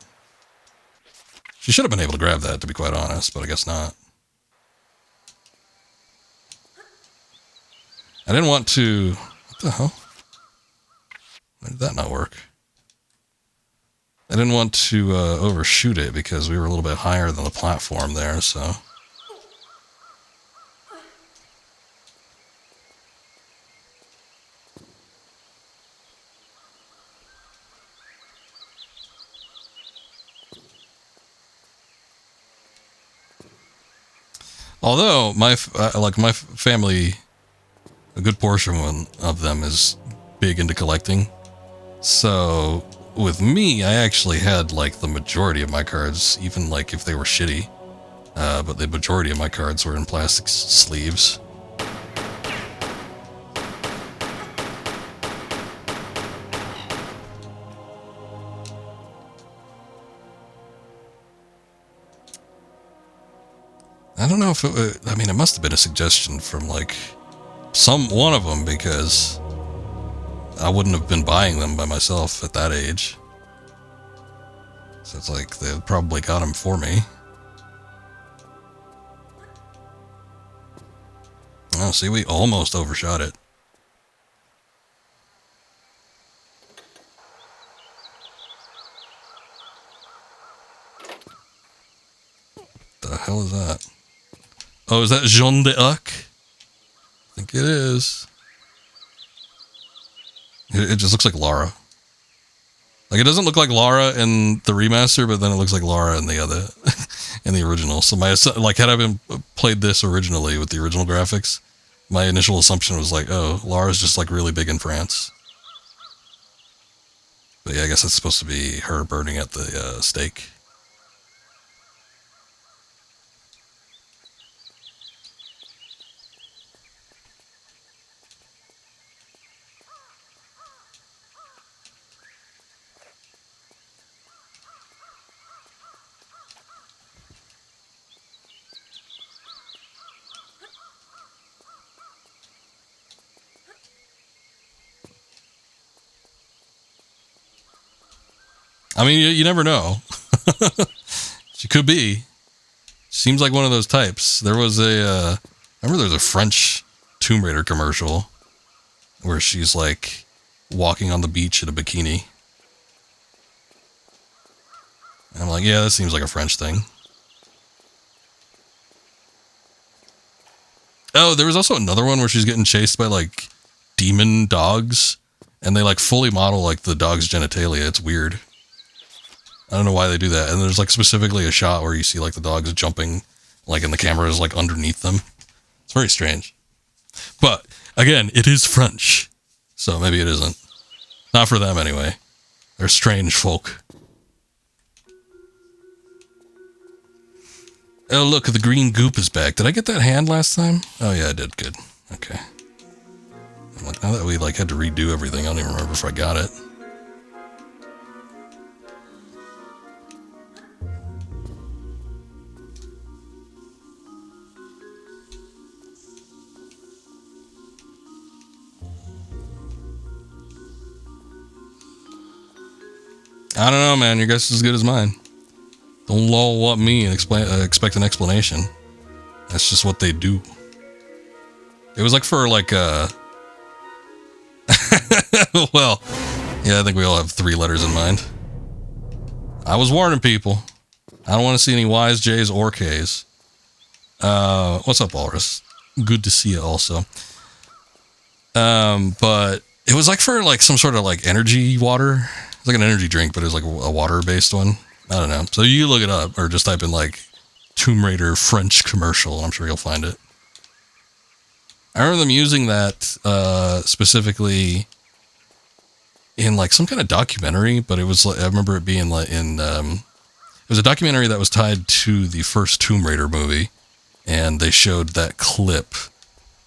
[SPEAKER 1] She should have been able to grab that, to be quite honest, but I guess not. I didn't want to... What the hell? Why did that not work? I didn't want to overshoot it because we were a little bit higher than the platform there, so... Although, my family, a good portion of them is big into collecting. So, with me, I actually had, like, the majority of my cards, even, like, if they were shitty. But the majority of my cards were in plastic sleeves. I don't know if it, I mean, it must have been a suggestion from, like, one of them, because I wouldn't have been buying them by myself at that age. So it's like, they probably got them for me. Oh, see, we almost overshot it. The hell is that? Oh, is that Jeanne d'Arc? I think it is. It just looks like Lara. Like, it doesn't look like Lara in the remaster, but then it looks like Lara in the other, in the original. So had I been played this originally with the original graphics, my initial assumption was like, oh, Lara's just like really big in France. But yeah, I guess that's supposed to be her burning at the stake. I mean, you never know. She could be. Seems like one of those types. There was I remember there was a French Tomb Raider commercial where she's like walking on the beach in a bikini. And I'm like, yeah, that seems like a French thing. Oh, there was also another one where she's getting chased by like demon dogs, and they like fully model like the dog's genitalia. It's weird. I don't know why they do that. And there's like specifically a shot where you see like the dogs jumping, like, and the camera is like underneath them. It's very strange. But again, it is French, so maybe it isn't. Not for them anyway. They're strange folk. Oh look, the green goop is back. Did I get that hand last time? Oh yeah, I did. Good. Okay. I'm like, now that we like had to redo everything, I don't even remember if I got it. I don't know, man. Your guess is as good as mine. Don't lull up me and expect an explanation. That's just what they do. It was like for like well, yeah, I think we all have 3 letters in mind. I was warning people. I don't want to see any Y's, J's, or K's. What's up, Walrus? Good to see you also. But it was like for like some sort of like energy water. It's like an energy drink, but it was like a water-based one. I don't know. So you look it up, or just type in like Tomb Raider French commercial, and I'm sure you'll find it. I remember them using that specifically in like some kind of documentary, but it was like, I remember it being like in it was a documentary that was tied to the first Tomb Raider movie, and they showed that clip,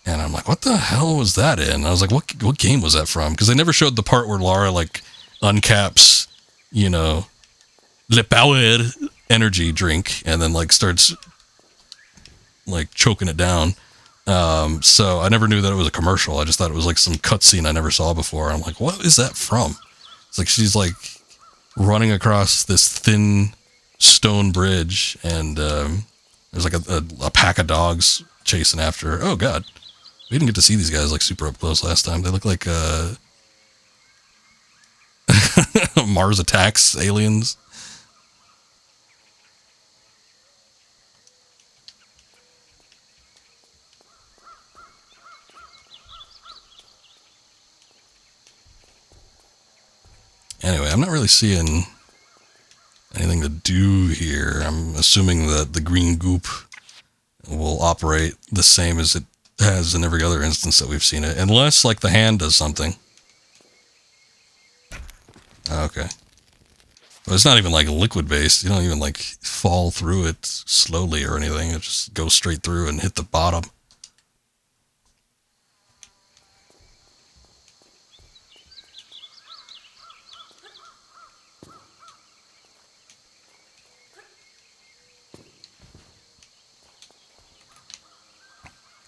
[SPEAKER 1] and I'm like, what the hell was that in? And I was like, what game was that from? Because they never showed the part where Lara like uncaps, you know, Le Power energy drink, and then like starts like choking it down. So I never knew that it was a commercial. I just thought it was like some cutscene I never saw before. I'm like, what is that from? It's like she's like running across this thin stone bridge, and there's like a pack of dogs chasing after her. Oh god, we didn't get to see these guys like super up close last time. They look like Mars attacks aliens. Anyway, I'm not really seeing anything to do here. I'm assuming that the green goop will operate the same as it has in every other instance that we've seen it. Unless, like, the hand does something. Okay. But it's not even, like, liquid-based. You don't even, like, fall through it slowly or anything. It just goes straight through and hit the bottom.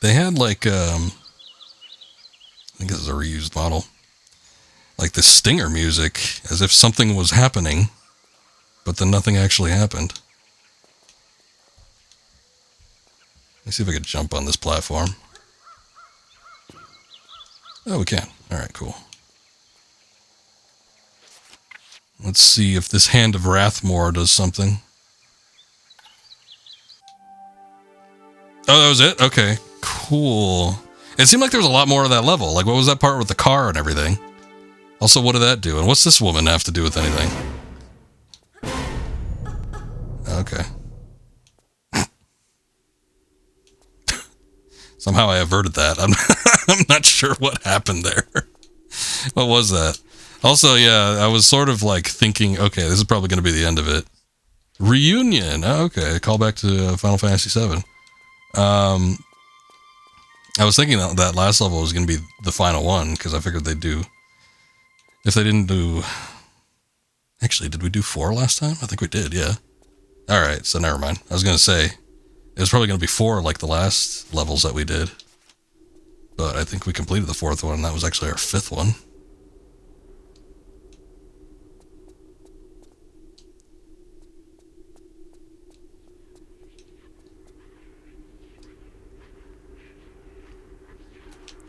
[SPEAKER 1] They had, like, I think this is a reused model. Like the stinger music, as if something was happening, but then nothing actually happened. Let me see if I can jump on this platform. Oh, we can. Alright, cool. Let's see if this Hand of Wrathmore does something. Oh, that was it? Okay. Cool. It seemed like there was a lot more of that level. Like, what was that part with the car and everything? Also, what did that do? And what's this woman have to do with anything? Okay. Somehow I averted that. I'm not sure what happened there. What was that? Also, yeah, I was sort of like thinking, okay, this is probably going to be the end of it. Reunion. Oh, okay. Call back to Final Fantasy VII. I was thinking that last level was going to be the final one, because I figured they'd do... If they didn't do... Actually, did we do 4 last time? I think we did, yeah. Alright, so never mind. I was going to say, it was probably going to be 4 like the last levels that we did. But I think we completed the 4th one, and that was actually our 5th one.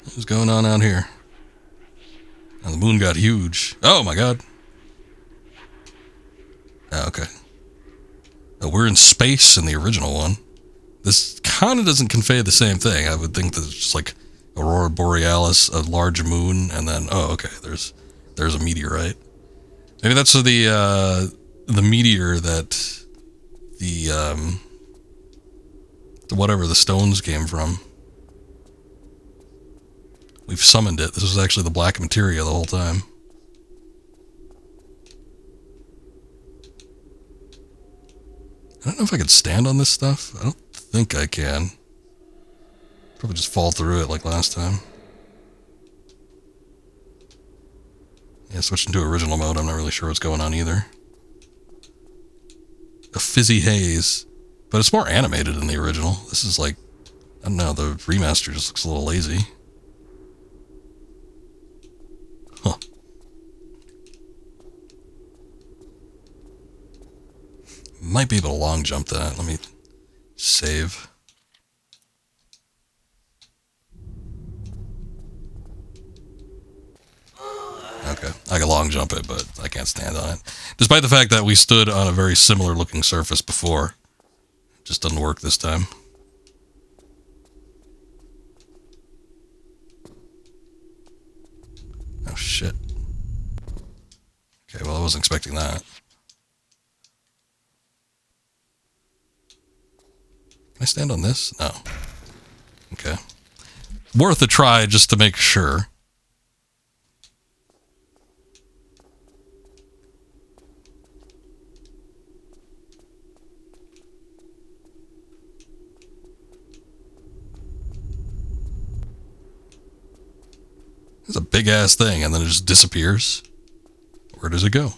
[SPEAKER 1] What's going on out here? And the moon got huge. Oh my god. Oh, okay. Oh, we're in space in the original one. This kind of doesn't convey the same thing. I would think that it's just like Aurora Borealis, a large moon, and then, oh, okay, there's a meteorite. Maybe that's the meteor that the whatever the stones came from. We've summoned it. This was actually the black materia the whole time. I don't know if I could stand on this stuff. I don't think I can. Probably just fall through it like last time. Yeah, switching to original mode, I'm not really sure what's going on either. A fizzy haze. But it's more animated than the original. This is like, I don't know, the remaster just looks a little lazy. Huh. Might be able to long jump that. Let me save. Okay, I can long jump it, but I can't stand on it. Despite the fact that we stood on a very similar looking surface before. It just doesn't work this time. Oh shit. Okay, well I wasn't expecting that. Can I stand on this? No. Okay. Worth a try just to make sure. It's a big ass thing and then it just disappears. Where does it go?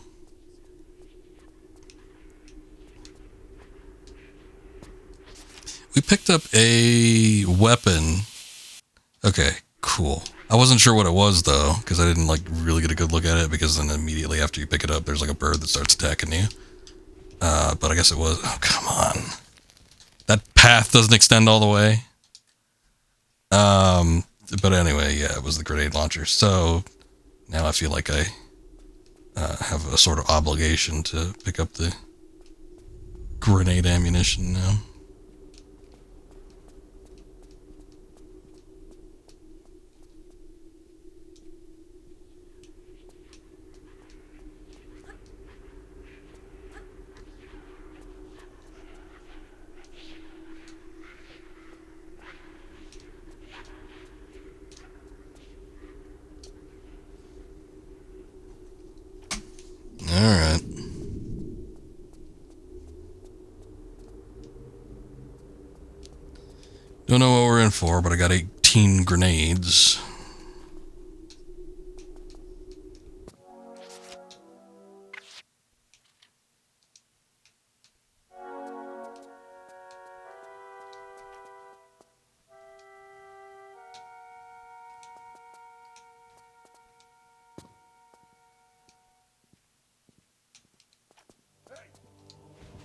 [SPEAKER 1] We picked up a weapon. Okay, cool. I wasn't sure what it was though, because I didn't like really get a good look at it, because then immediately after you pick it up, there's like a bird that starts attacking you. But I guess it was, oh come on. That path doesn't extend all the way. But anyway, yeah, it was the grenade launcher. So now I feel like I have a sort of obligation to pick up the grenade ammunition now. Alright. Don't know what we're in for, but I got 18 grenades.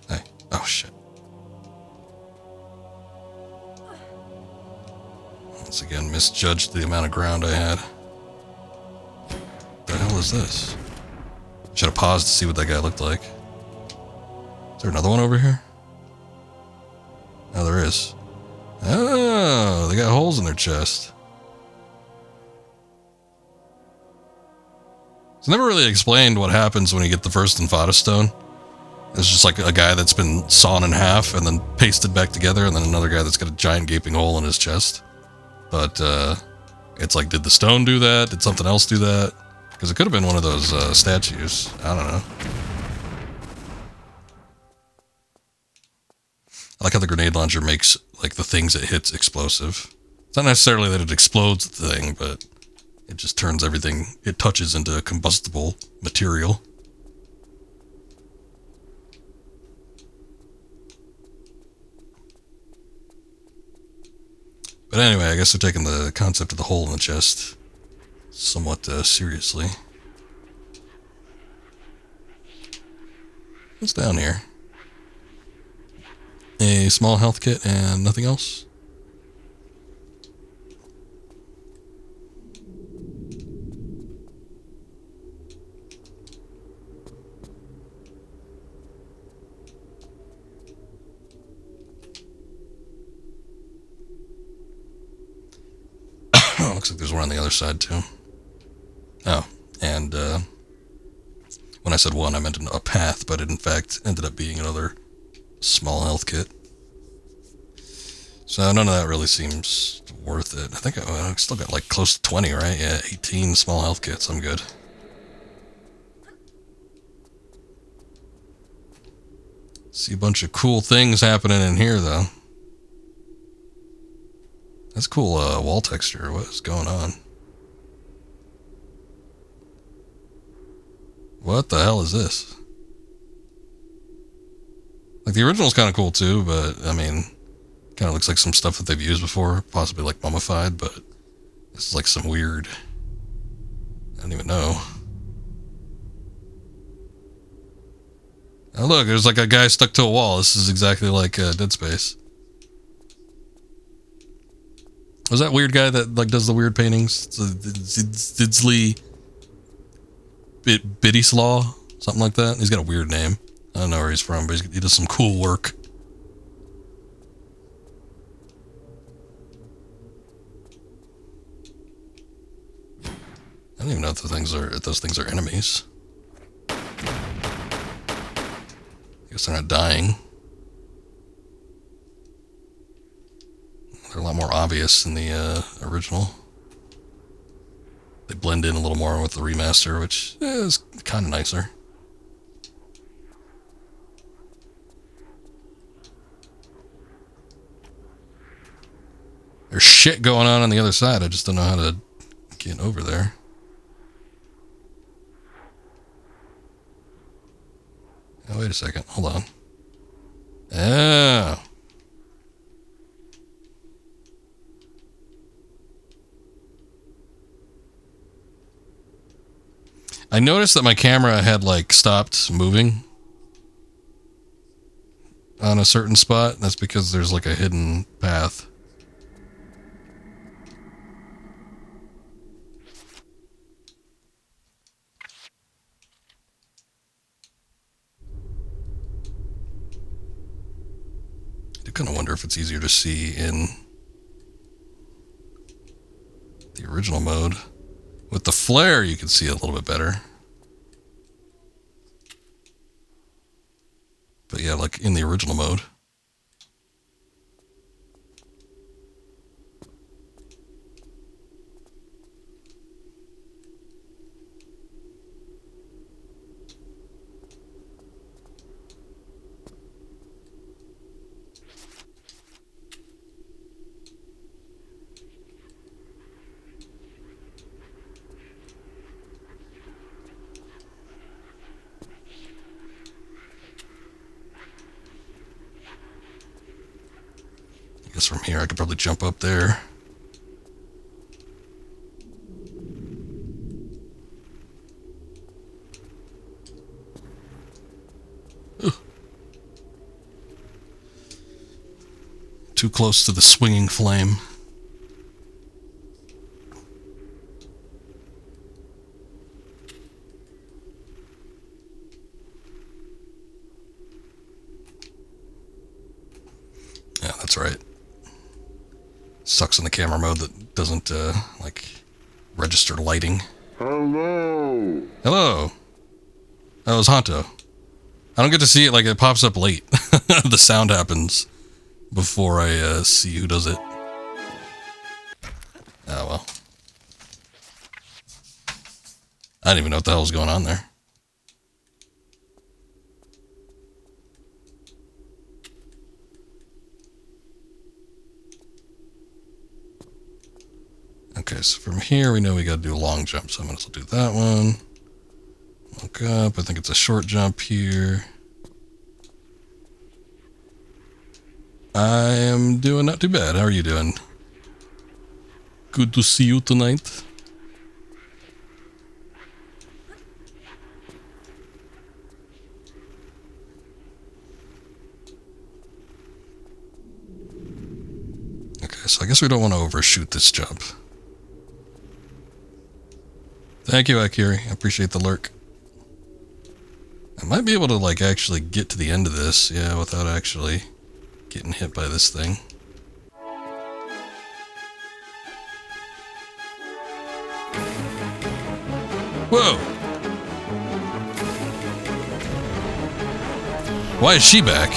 [SPEAKER 1] Hey. Oh, shit. Once again, misjudged the amount of ground I had. What the hell is this? Should have paused to see what that guy looked like. Is there another one over here? Oh, there is. Oh, they got holes in their chest. It's never really explained what happens when you get the first Infata stone. It's just like a guy that's been sawn in half and then pasted back together, and then another guy that's got a giant gaping hole in his chest. But it's like, did the stone do that? Did something else do that? Because it could have been one of those statues. I don't know. I like how the grenade launcher makes like the things it hits explosive. It's not necessarily that it explodes the thing, but it just turns everything it touches into combustible material. But anyway, I guess they're taking the concept of the hole in the chest somewhat seriously. What's down here? A small health kit and nothing else? Oh, looks like there's one on the other side too. Oh, and when I said one, I meant a path, but it in fact ended up being another small health kit. So none of that really seems worth it. I think I still got like close to 20, right? Yeah, 18 small health kits. I'm good. See a bunch of cool things happening in here, though. That's cool wall texture. What is going on? What the hell is this? Like, the original's kind of cool, too, but, I mean, kind of looks like some stuff that they've used before, possibly, like, mummified, but this is, like, some weird... I don't even know. Oh, look, there's, like, a guy stuck to a wall. This is exactly like Dead Space. Was that weird guy that, like, does the weird paintings? Didsly... Biddyslaw? Something like that? He's got a weird name. I don't know where he's from, but he does some cool work. I don't even know if those things are enemies. I guess they're not dying. They're a lot more obvious in the original. They blend in a little more with the remaster, which is kind of nicer. There's shit going on the other side. I just don't know how to get over there. Oh, wait a second. Hold on. Oh. I noticed that my camera had, like, stopped moving on a certain spot. That's because there's, like, a hidden path. kind of wonder if it's easier to see in the original mode. With the flare, you can see it a little bit better. But yeah, like in the original mode. I guess from here I could probably jump up there. Ooh. Too close to the swinging flame. Yeah, that's right. Sucks in the camera mode that doesn't, like, register lighting.
[SPEAKER 2] Hello.
[SPEAKER 1] Hello. That was Honto. I don't get to see it, like, it pops up late. The sound happens before I, see who does it. Oh, well. I didn't even know what the hell was going on there. Okay, so from here we know we gotta do a long jump, so I'm gonna do that one. Look up, I think it's a short jump here. I am doing not too bad. How are you doing? Good to see you tonight. Okay, so I guess we don't want to overshoot this jump. Thank you, Akiri. I appreciate the lurk. I might be able to, like, actually get to the end of this, yeah, without actually getting hit by this thing. Whoa! Why is she back?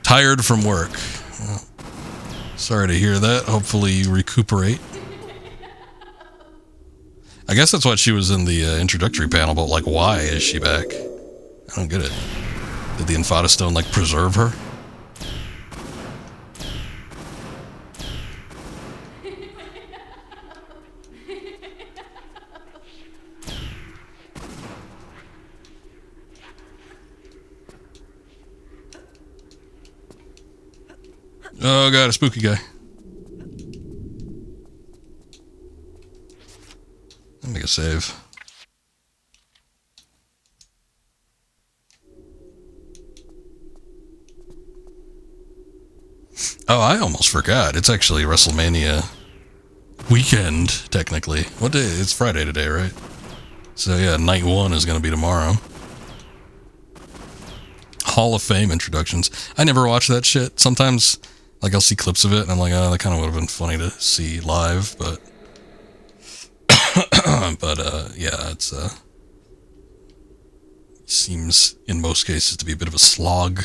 [SPEAKER 1] Tired from work. Well, sorry to hear that. Hopefully you recuperate. I guess that's what she was in the introductory panel, but like, why is she back? I don't get it. Did the Infata Stone, like, preserve her? Oh god, a spooky guy. Let me make a save. Oh, I almost forgot. It's actually WrestleMania weekend, technically. What day? It's Friday today, right? So yeah, night one is going to be tomorrow. Hall of Fame introductions. I never watch that shit. Sometimes, like, I'll see clips of it, and I'm like, oh, that kind of would have been funny to see live, but... yeah, it's, seems, in most cases, to be a bit of a slog.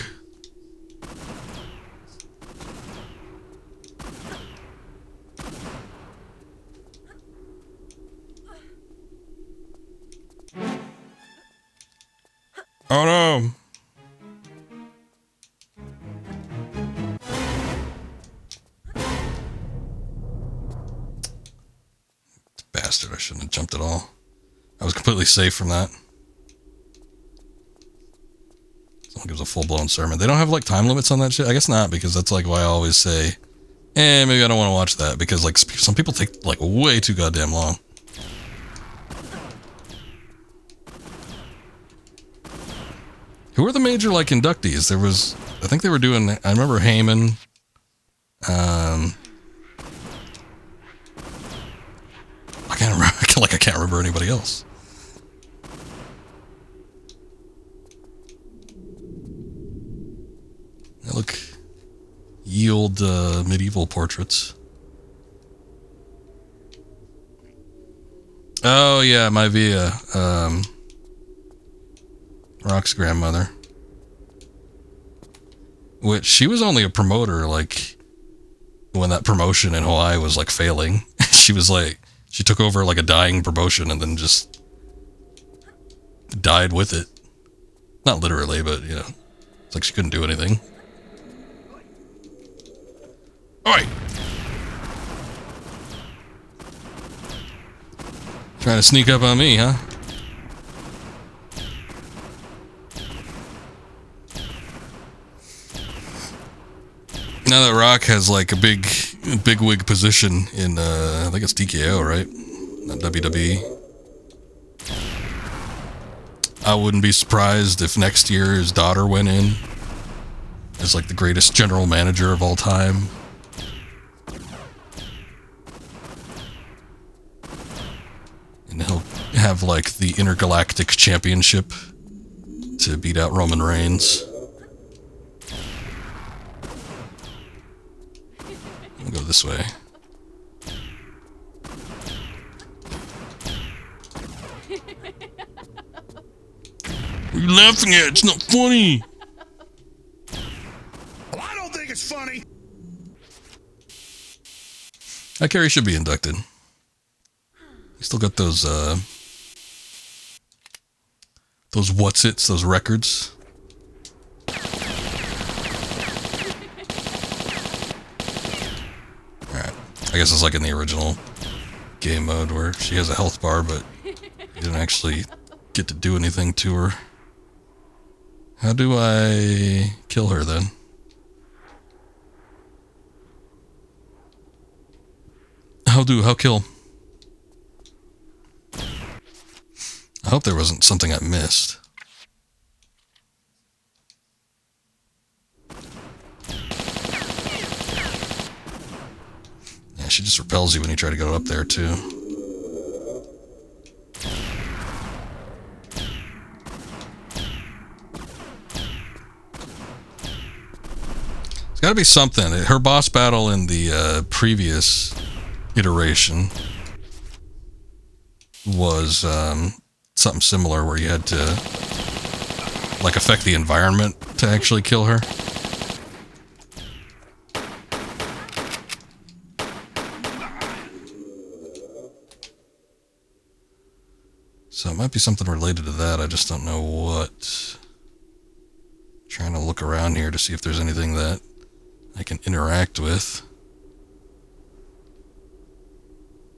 [SPEAKER 1] Oh no! Bastard, I shouldn't have jumped at all. I was completely safe from that. Someone gives a full-blown sermon. They don't have, like, time limits on that shit? I guess not, because that's, like, why I always say, maybe I don't want to watch that, because, like, some people take, like, way too goddamn long. Who are the major, like, inductees? There was, I think they were doing, I remember Heyman, I can't remember, like, I can't remember anybody else. Ye old medieval portraits. Oh yeah, my Via, Rock's grandmother. Which, she was only a promoter, like, when that promotion in Hawaii was, like, failing. She was, like, she took over, like, a dying promotion and then just died with it. Not literally, but, you know, it's like she couldn't do anything. Oi! Trying to sneak up on me, huh? Now that Rock has like a big wig position in, I think it's TKO, right? Not WWE. I wouldn't be surprised if next year his daughter went in as like the greatest general manager of all time. And he'll have like the intergalactic championship to beat out Roman Reigns. I'll go this way. What are you laughing at? It's not funny.
[SPEAKER 2] Well, I don't think it's funny.
[SPEAKER 1] That Carrie should be inducted. You still got those what's-its, those records. Alright. I guess it's like in the original game mode where she has a health bar, but you didn't actually get to do anything to her. How do I kill her then? How kill? I hope there wasn't something I missed. Yeah, she just repels you when you try to go up there too. It's gotta be something. Her boss battle in the previous iteration was something similar where you had to like affect the environment to actually kill her. So it might be something related to that. I just don't know what. Trying to look around here to see if there's anything that I can interact with.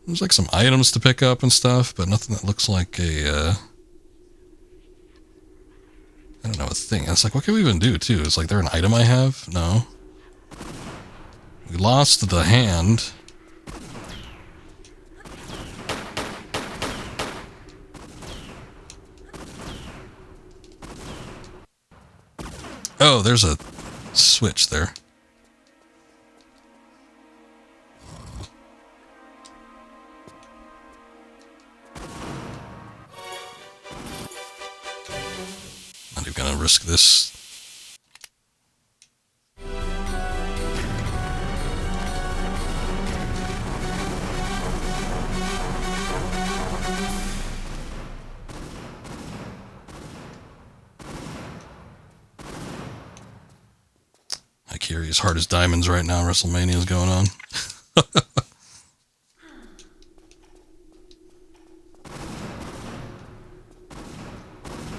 [SPEAKER 1] There's like some items to pick up and stuff, but nothing that looks like a, I don't know, a thing. It's like, what can we even do, too? It's like, there an item I have? No. We lost the hand. Oh, there's a switch there. Not even gonna risk this. I carry as hard as diamonds right now. WrestleMania is going on.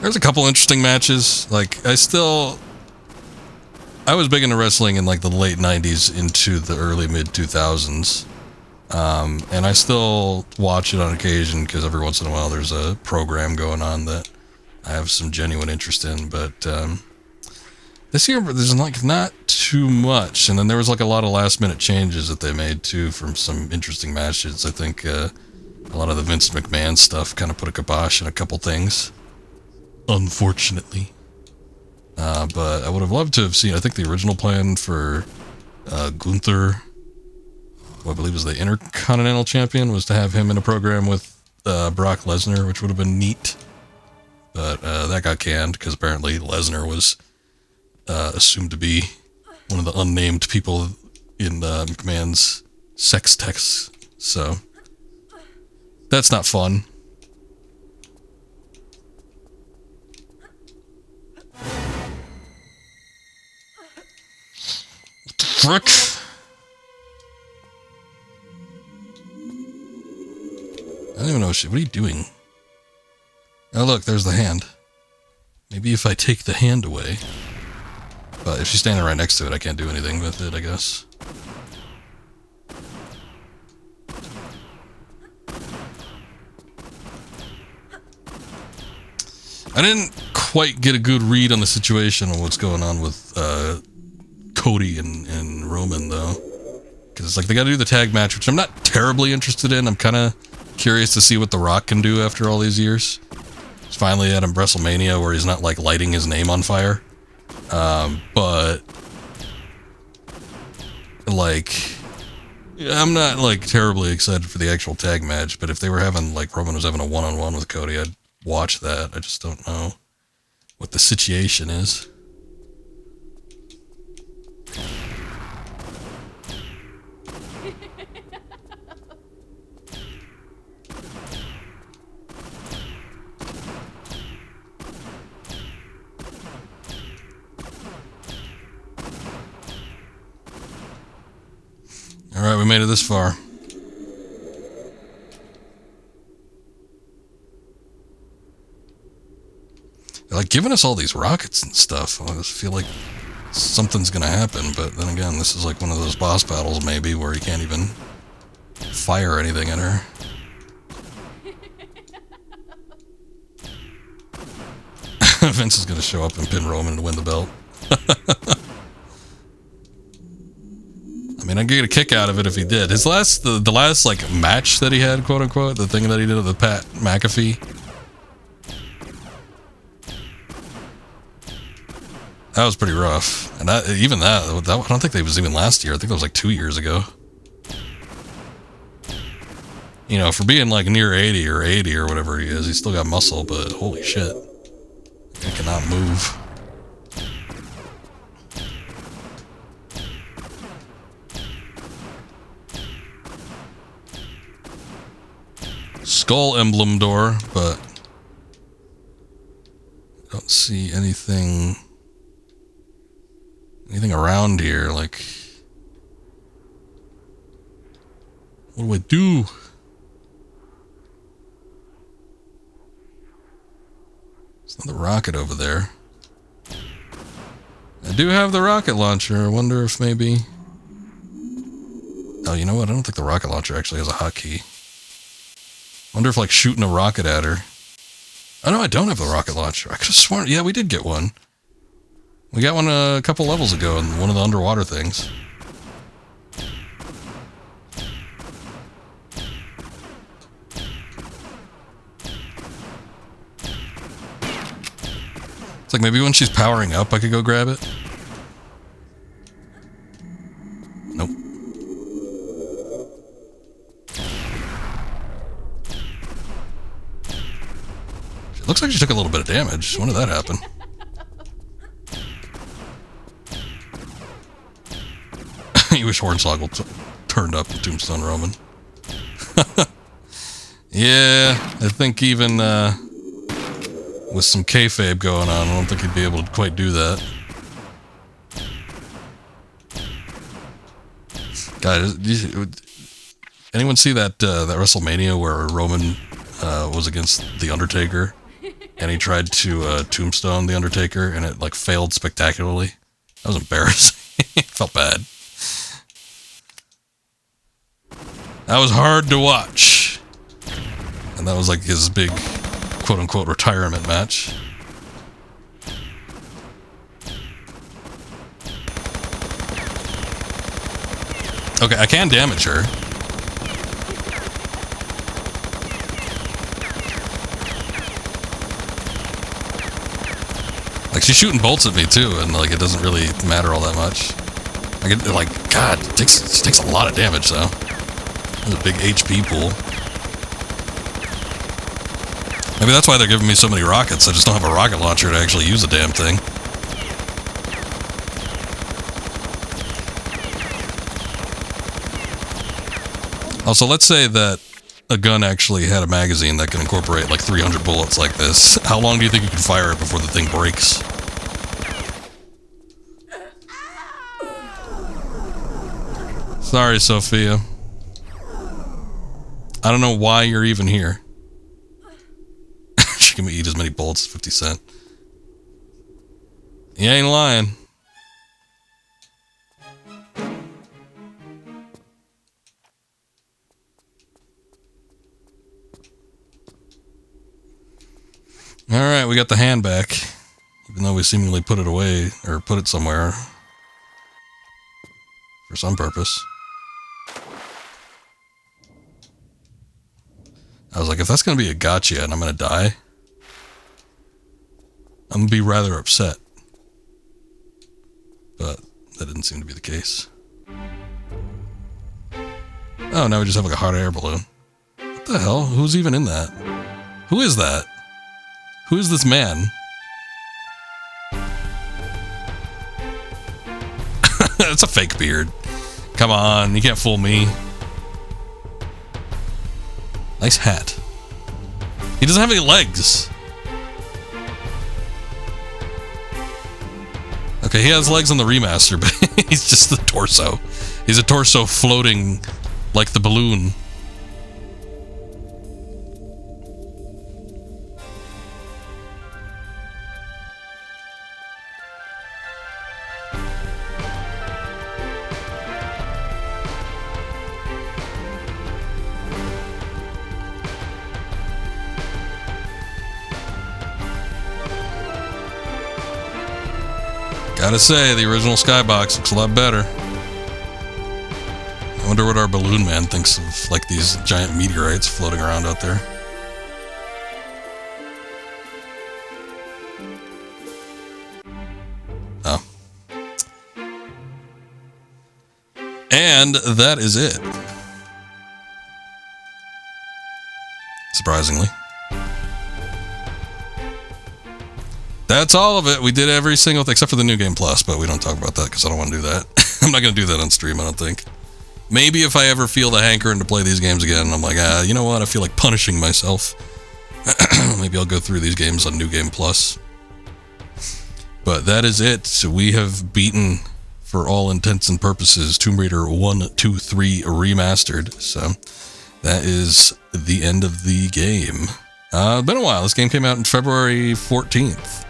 [SPEAKER 1] There's a couple interesting matches. Like, I was big into wrestling in like the late 90s into the early mid 2000s. And I still watch it on occasion because every once in a while there's a program going on that I have some genuine interest in. But this year there's like not too much. And then there was like a lot of last minute changes that they made too from some interesting matches. I think a lot of the Vince McMahon stuff kind of put a kibosh in a couple things. Unfortunately. But I would have loved to have seen, I think the original plan for Gunther, who I believe was the Intercontinental Champion, was to have him in a program with Brock Lesnar, which would have been neat. But that got canned because apparently Lesnar was assumed to be one of the unnamed people in McMahon's sex texts. So that's not fun. What the frick? I don't even know what are you doing? Oh look, there's the hand. Maybe if I take the hand away. But if she's standing right next to it, I can't do anything with it, I guess. I didn't quite get a good read on the situation on what's going on with Cody and Roman, though. Because it's like they got to do the tag match, which I'm not terribly interested in. I'm kind of curious to see what The Rock can do after all these years. He's finally at WrestleMania where he's not like lighting his name on fire. But like, I'm not like terribly excited for the actual tag match. But if they were having like Roman was having a one-on-one with Cody, I'd watch that. I just don't know what the situation is. Alright, we made it this far. They're like giving us all these rockets and stuff. I just feel like something's gonna happen, but then again, this is like one of those boss battles maybe where you can't even fire anything at her. Vince is gonna show up and pin Roman to win the belt. I mean, I'd get a kick out of it if he did. His last, the last, like, match that he had, quote-unquote, the thing that he did with the Pat McAfee. That was pretty rough. And that, even that, I don't think that was even last year. I think that was like 2 years ago. You know, for being, like, near 80 or whatever he is, he's still got muscle, but holy shit. He cannot move. Skull emblem door, but I don't see anything around here. Like, what do I do? It's not the rocket over there. I do have the rocket launcher. I wonder if maybe... Oh, you know what? I don't think the rocket launcher actually has a hotkey. I wonder if, like, shooting a rocket at her... Oh, no, I don't have the rocket launcher. I could have sworn... Yeah, we did get one. We got one a couple levels ago in one of the underwater things. It's like maybe when she's powering up, I could go grab it. Nope. It looks like she took a little bit of damage. When did that happen? You wish Hornswoggle turned up in Tombstone Roman. Yeah, I think even with some kayfabe going on, I don't think he'd be able to quite do that. Guys, anyone see that that WrestleMania where Roman was against The Undertaker, and he tried to tombstone The Undertaker, and it like failed spectacularly? That was embarrassing. It felt bad. That was hard to watch. And that was like his big, quote-unquote, retirement match. Okay, I can damage her. Like, she's shooting bolts at me, too, and, like, it doesn't really matter all that much. I get, like, God, she takes a lot of damage, though. There's a big HP pool. Maybe that's why they're giving me so many rockets. I just don't have a rocket launcher to actually use the damn thing. Also, let's say that a gun actually had a magazine that can incorporate like 300 bullets like this. How long do you think you can fire it before the thing breaks? Sorry, Sophia. I don't know why you're even here. She can eat as many bullets as 50 Cent. You ain't lying. Alright, we got the hand back. Even though we seemingly put it away, or put it somewhere. For some purpose. I was like, if that's going to be a gotcha and I'm going to die, I'm going to be rather upset. But that didn't seem to be the case. Oh, now we just have like a hot air balloon. What the hell? Who's even in that? Who is that? Who is this man? That's a fake beard. Come on, you can't fool me. Nice hat. He doesn't have any legs. Okay, he has legs on the remaster, but he's just the torso. He's a torso floating like the balloon. Gotta say, the original skybox looks a lot better. I wonder what our balloon man thinks of, like, these giant meteorites floating around out there. Oh. And that is it. Surprisingly. That's all of it. We did every single thing, except for the New Game Plus, but we don't talk about that because I don't want to do that. I'm not going to do that on stream, I don't think. Maybe if I ever feel the hankering to play these games again, I'm like, you know what? I feel like punishing myself. Maybe I'll go through these games on New Game Plus. But that is it. So we have beaten, for all intents and purposes, Tomb Raider 1, 2, 3 Remastered. So that is the end of the game. Been a while. This game came out on February 14th.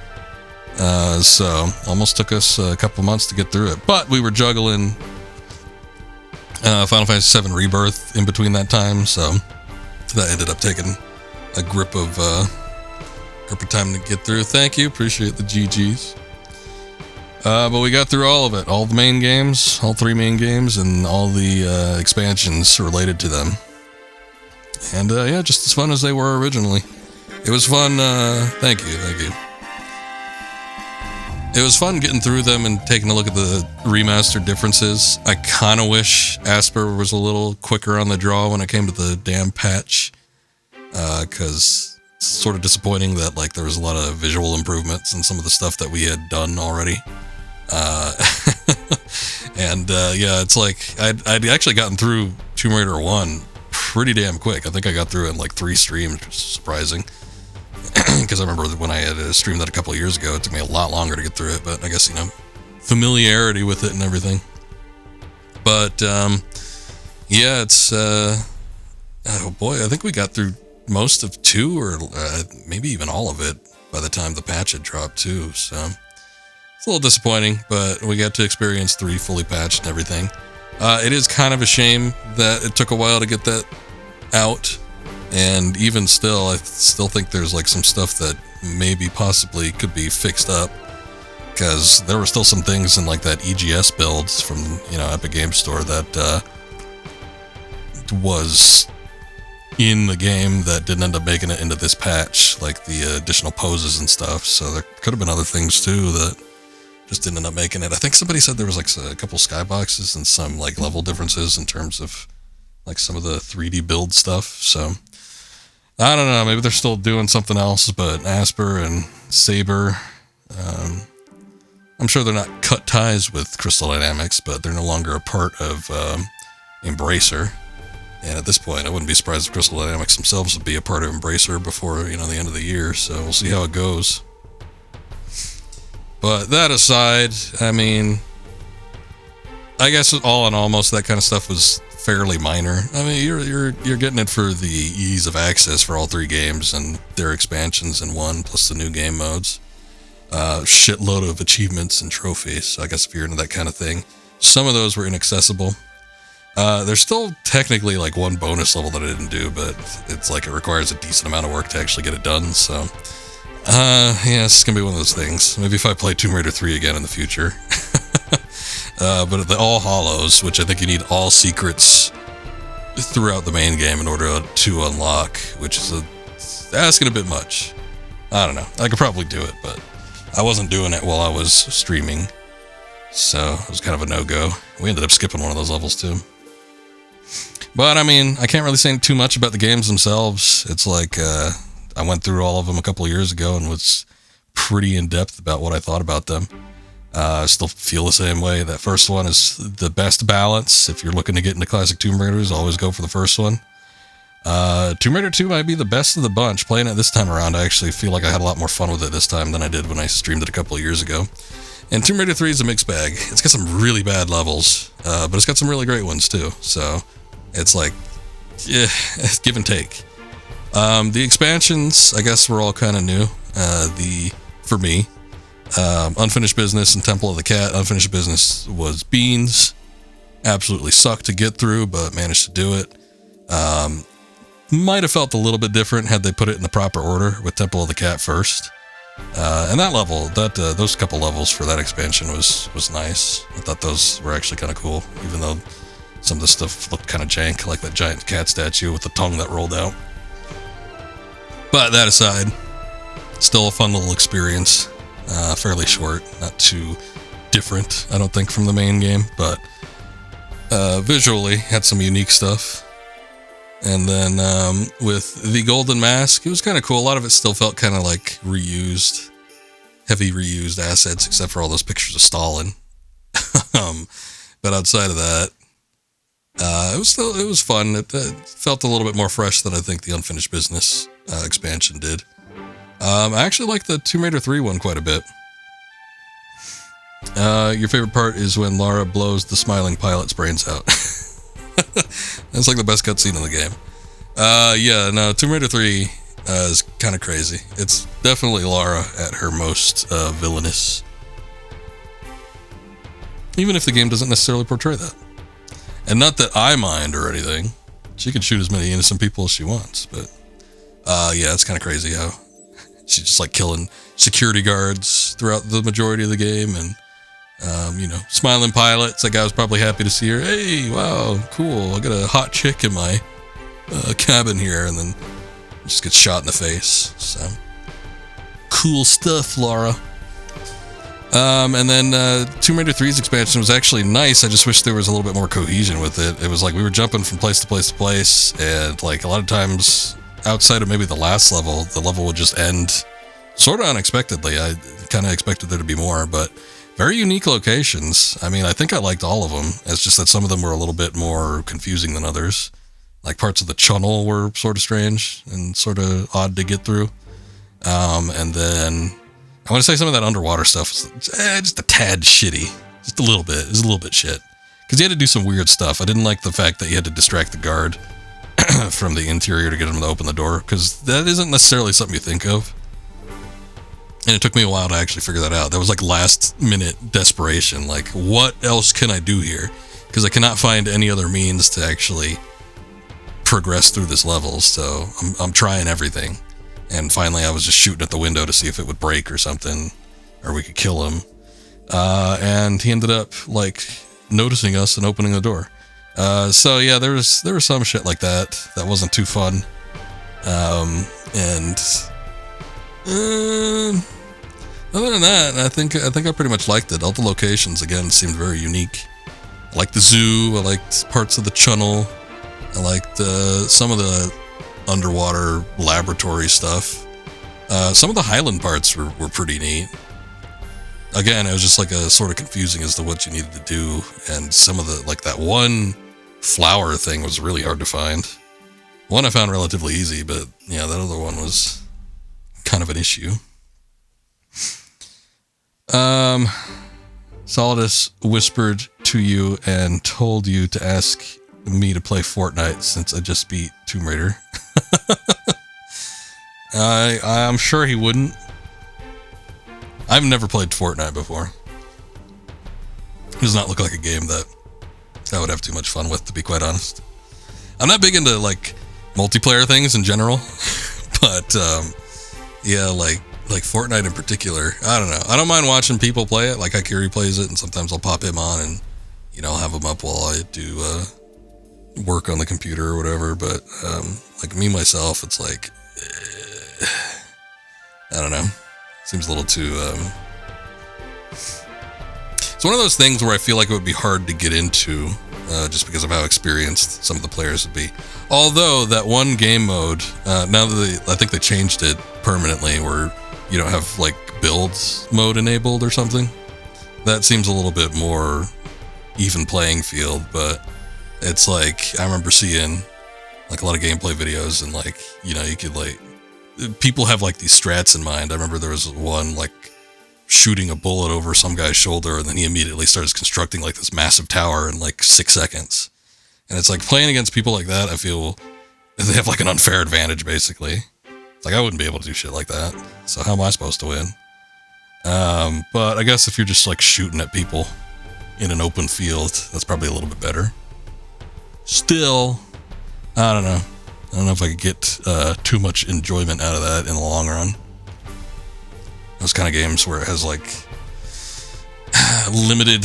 [SPEAKER 1] So almost took us a couple months to get through it, but we were juggling Final Fantasy VII Rebirth in between that time, so that ended up taking a grip of time to get through. Thank you, appreciate the GGs. But we got through all of it, all the main games, all 3 main games, and all the expansions related to them. And yeah, just as fun as they were originally. It was fun. Thank you. It was fun getting through them and taking a look at the remastered differences. I kind of wish Asper was a little quicker on the draw when it came to the damn patch, because it's sort of disappointing that like there was a lot of visual improvements and some of the stuff that we had done already. And yeah, it's like I'd actually gotten through Tomb Raider 1 pretty damn quick. I think I got through it in like 3 streams, which is surprising. Because I remember when I had streamed that a couple of years ago, it took me a lot longer to get through it, but I guess, you know, familiarity with it and everything. But, yeah, it's, oh boy, I think we got through most of 2, or maybe even all of it by the time the patch had dropped too, so it's a little disappointing, but we got to experience 3 fully patched and everything. It is kind of a shame that it took a while to get that out. And even still, I still think there's like some stuff that maybe possibly could be fixed up, because there were still some things in like that EGS builds from, you know, Epic Games Store that was in the game that didn't end up making it into this patch, like the additional poses and stuff. So there could have been other things too that just didn't end up making it. I think somebody said there was like a couple skyboxes and some like level differences in terms of like some of the 3D build stuff. So I don't know, maybe they're still doing something else, but Asper and Saber, I'm sure they're not cut ties with Crystal Dynamics, but they're no longer a part of Embracer. And at this point, I wouldn't be surprised if Crystal Dynamics themselves would be a part of Embracer before, the end of the year. So we'll see how it goes. But that aside, I mean, I guess all in all, most of that kind of stuff was fairly minor. I mean, you're getting it for the ease of access for all 3 games and their expansions in one, plus the new game modes. Shitload of achievements and trophies. So I guess if you're into that kind of thing, some of those were inaccessible. There's still technically like one bonus level that I didn't do, but it's like it requires a decent amount of work to actually get it done. So, yeah, it's gonna be one of those things. Maybe if I play Tomb Raider 3 again in the future. But the All Hollows, which I think you need all secrets throughout the main game in order to unlock, which is asking a bit much. I don't know. I could probably do it, but I wasn't doing it while I was streaming. So it was kind of a no-go. We ended up skipping one of those levels too. But I mean, I can't really say too much about the games themselves. It's like I went through all of them a couple of years ago and was pretty in-depth about what I thought about them. I still feel the same way. That first one is the best balance. If you're looking to get into classic Tomb Raiders, always go for the first one. Tomb Raider 2 might be the best of the bunch. Playing it this time around, I actually feel like I had a lot more fun with it this time than I did when I streamed it a couple of years ago. And Tomb Raider 3 is a mixed bag. It's got some really bad levels, but it's got some really great ones too. So it's like, yeah, give and take. The expansions, I guess, were all kind of new. For me, Unfinished Business and Temple of the Cat. Unfinished Business was beans. Absolutely sucked to get through, but managed to do it. Might have felt a little bit different had they put it in the proper order with Temple of the Cat first. And that level, those couple levels for that expansion was nice. I thought those were actually kind of cool, even though some of the stuff looked kind of jank, like that giant cat statue with the tongue that rolled out. But that aside, still a fun little experience. Fairly short, not too different, I don't think, from the main game, but visually had some unique stuff. And then with the Golden Mask, it was kind of cool. A lot of it still felt kind of like heavy reused assets, except for all those pictures of Stalin. But outside of that, it was fun. It felt a little bit more fresh than I think the Unfinished Business expansion did. I actually like the Tomb Raider 3 one quite a bit. Your favorite part is when Lara blows the smiling pilot's brains out. That's like the best cutscene in the game. Yeah, no, Tomb Raider 3 is kind of crazy. It's definitely Lara at her most villainous. Even if the game doesn't necessarily portray that. And not that I mind or anything. She can shoot as many innocent people as she wants, but yeah, it's kind of crazy how she's just like killing security guards throughout the majority of the game, and smiling pilots. That guy was probably happy to see her. Hey, wow, cool. I got a hot chick in my cabin here, and then just gets shot in the face. So cool stuff, Lara. And then Tomb Raider 3's expansion was actually nice. I just wish there was a little bit more cohesion with it. It was like we were jumping from place to place to place, and like a lot of times outside of maybe the last level, the level would just end sort of unexpectedly. I kind of expected there to be more, but very unique locations. I mean, I think I liked all of them. It's just that some of them were a little bit more confusing than others. Like parts of the channel were sort of strange and sort of odd to get through. And then I want to say some of that underwater stuff was just a tad shitty. Just a little bit. It was a little bit shit. Because you had to do some weird stuff. I didn't like the fact that you had to distract the guard from the interior to get him to open the door, because that isn't necessarily something you think of. And it took me a while to actually figure that out. That was like last minute desperation. Like, what else can I do here? Because I cannot find any other means to actually progress through this level. So I'm trying everything. And finally I was just shooting at the window to see if it would break or something, or we could kill him. And he ended up like noticing us and opening the door. So yeah, there was some shit like that wasn't too fun. And other than that, I think I pretty much liked it. All the locations again seemed very unique. I liked the zoo. I liked parts of the channel. I liked some of the underwater laboratory stuff. Some of the Highland parts were pretty neat. Again, it was just like a sort of confusing as to what you needed to do, and some of the, like that one flower thing was really hard to find. One I found relatively easy, but yeah, that other one was kind of an issue. Solidus whispered to you and told you to ask me to play Fortnite since I just beat Tomb Raider. I'm sure he wouldn't. I've never played Fortnite before. It does not look like a game that I would have too much fun with, to be quite honest. I'm not big into like multiplayer things in general, but yeah, like Fortnite in particular. I don't know. I don't mind watching people play it. Like Akiri plays it, and sometimes I'll pop him on and I'll have him up while I do work on the computer or whatever. But like me myself, it's like I don't know. Seems a little too. It's one of those things where I feel like it would be hard to get into, just because of how experienced some of the players would be. Although that one game mode, now that I think they changed it permanently, where you don't have like builds mode enabled or something. That seems a little bit more even playing field, but it's like I remember seeing like a lot of gameplay videos and like you could like people have like these strats in mind. I remember there was one like shooting a bullet over some guy's shoulder, and then he immediately starts constructing like this massive tower in like 6 seconds. And it's like playing against people like that, I feel they have like an unfair advantage basically. It's like I wouldn't be able to do shit like that. So how am I supposed to win? But I guess if you're just like shooting at people in an open field, that's probably a little bit better. Still, I don't know. I don't know if I could get too much enjoyment out of that in the long run. Those kind of games where it has like limited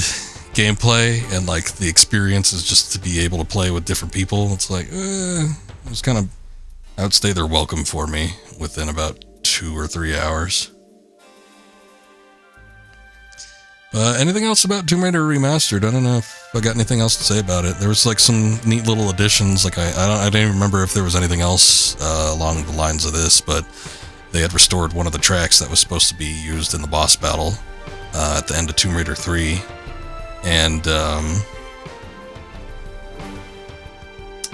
[SPEAKER 1] gameplay and like the experience is just to be able to play with different people. It's like, it's kind of outstay their welcome for me within about 2 or 3 hours. Anything else about Tomb Raider Remastered? I don't know if I got anything else to say about it. There was like some neat little additions. Like I didn't even remember if there was anything else along the lines of this, but they had restored one of the tracks that was supposed to be used in the boss battle at the end of Tomb Raider 3. And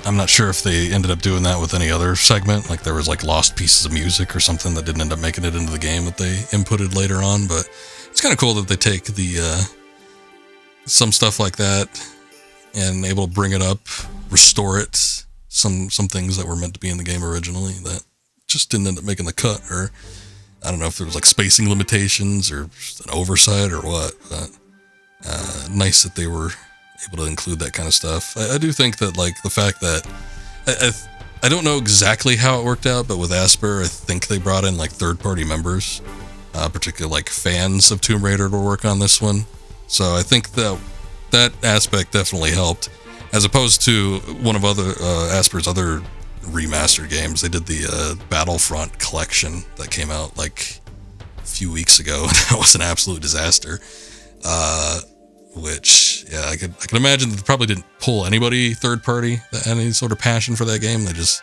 [SPEAKER 1] I'm not sure if they ended up doing that with any other segment. Like there was like lost pieces of music or something that didn't end up making it into the game that they inputted later on. But it's kind of cool that they take the some stuff like that and able to bring it up, restore it. Some things that were meant to be in the game originally that just didn't end up making the cut, or I don't know if there was like spacing limitations or just an oversight or what, but nice that they were able to include that kind of stuff. I do think that like the fact that I don't know exactly how it worked out, but with Asper, I think they brought in like third-party members, particularly like fans of Tomb Raider to work on this one. So I think that aspect definitely helped, as opposed to one of Asper's other remastered games. They did the Battlefront collection that came out like a few weeks ago, and that was an absolute disaster. Which, yeah, I could imagine that they probably didn't pull anybody third party that had any sort of passion for that game. They just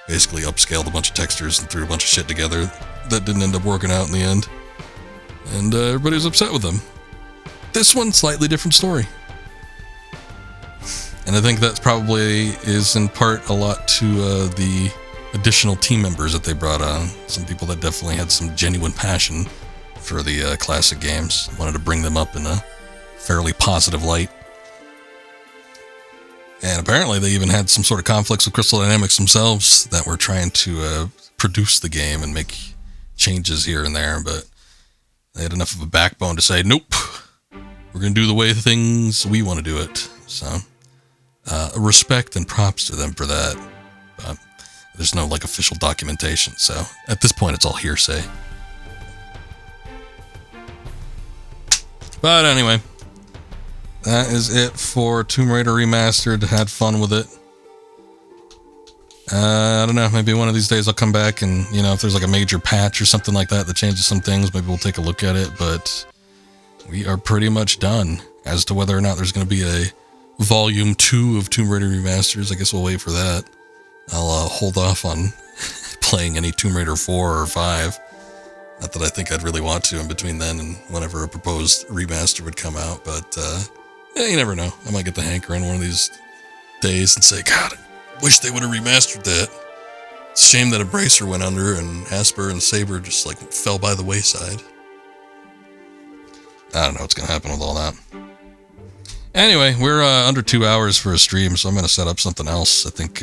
[SPEAKER 1] basically upscaled a bunch of textures and threw a bunch of shit together that didn't end up working out in the end. And everybody was upset with them. This one, slightly different story. And I think that probably is in part a lot to the additional team members that they brought on. Some people that definitely had some genuine passion for the classic games. Wanted to bring them up in a fairly positive light. And apparently they even had some sort of conflicts with Crystal Dynamics themselves that were trying to produce the game and make changes here and there, but they had enough of a backbone to say, nope, we're going to do the way things we want to do it. So respect and props to them for that. But there's no like official documentation, so at this point it's all hearsay. But anyway, that is it for Tomb Raider Remastered. Had fun with it. I don't know, maybe one of these days I'll come back and, if there's like a major patch or something like that that changes some things, maybe we'll take a look at it, but we are pretty much done. As to whether or not there's going to be a Volume 2 of Tomb Raider Remasters, I guess we'll wait for that. I'll hold off on playing any Tomb Raider 4 or 5. Not that I think I'd really want to in between then and whenever a proposed remaster would come out, but yeah, you never know. I might get the hankering one of these days and say, God, I wish they would have remastered that. It's a shame that Embracer went under and Asper and Saber just like fell by the wayside. I don't know what's going to happen with all that. Anyway, we're under 2 hours for a stream, so I'm going to set up something else. I think,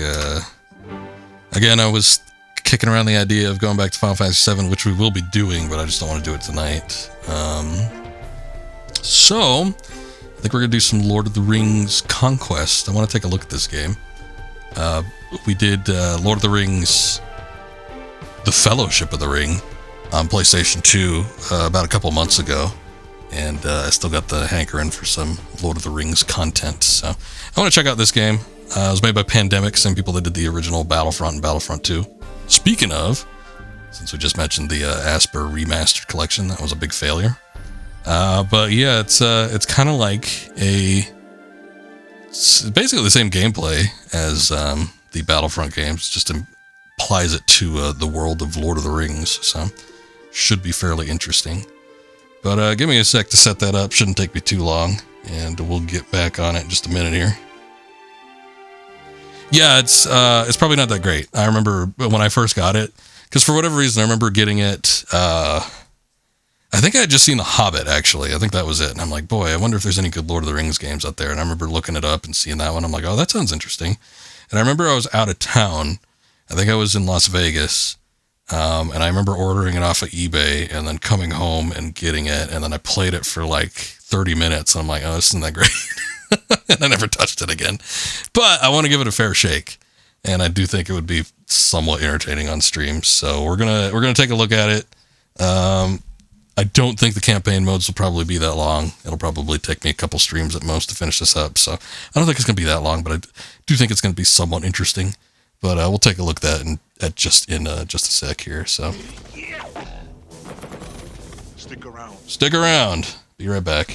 [SPEAKER 1] again, I was kicking around the idea of going back to Final Fantasy VII, which we will be doing, but I just don't want to do it tonight. So, I think we're going to do some Lord of the Rings Conquest. I want to take a look at this game. We did Lord of the Rings, The Fellowship of the Ring, on PlayStation 2 about a couple months ago. And I still got the hankering for some Lord of the Rings content. So I want to check out this game. It was made by Pandemic, same people that did the original Battlefront and Battlefront 2. Speaking of, since we just mentioned the Asper Remastered collection, that was a big failure. But yeah, it's kind of like it's basically the same gameplay as the Battlefront games, just applies it to the world of Lord of the Rings. So should be fairly interesting. But give me a sec to set that up. Shouldn't take me too long, and we'll get back on it in just a minute here. Yeah, it's probably not that great. I remember when I first got it, because for whatever reason, I remember getting it. I think I had just seen The Hobbit, actually. I think that was it. And I'm like, boy, I wonder if there's any good Lord of the Rings games out there. And I remember looking it up and seeing that one. I'm like, oh, that sounds interesting. And I remember I was out of town. I think I was in Las Vegas. And I remember ordering it off of eBay and then coming home and getting it. And then I played it for like 30 minutes. And I'm like, oh, this isn't that great. And I never touched it again. But I want to give it a fair shake. And I do think it would be somewhat entertaining on stream. So we're gonna take a look at it. I don't think the campaign modes will probably be that long. It'll probably take me a couple streams at most to finish this up. So I don't think it's going to be that long, but I do think it's going to be somewhat interesting. But we'll take a look at that in just a sec here. So
[SPEAKER 3] Stick around.
[SPEAKER 1] Stick around. Be right back.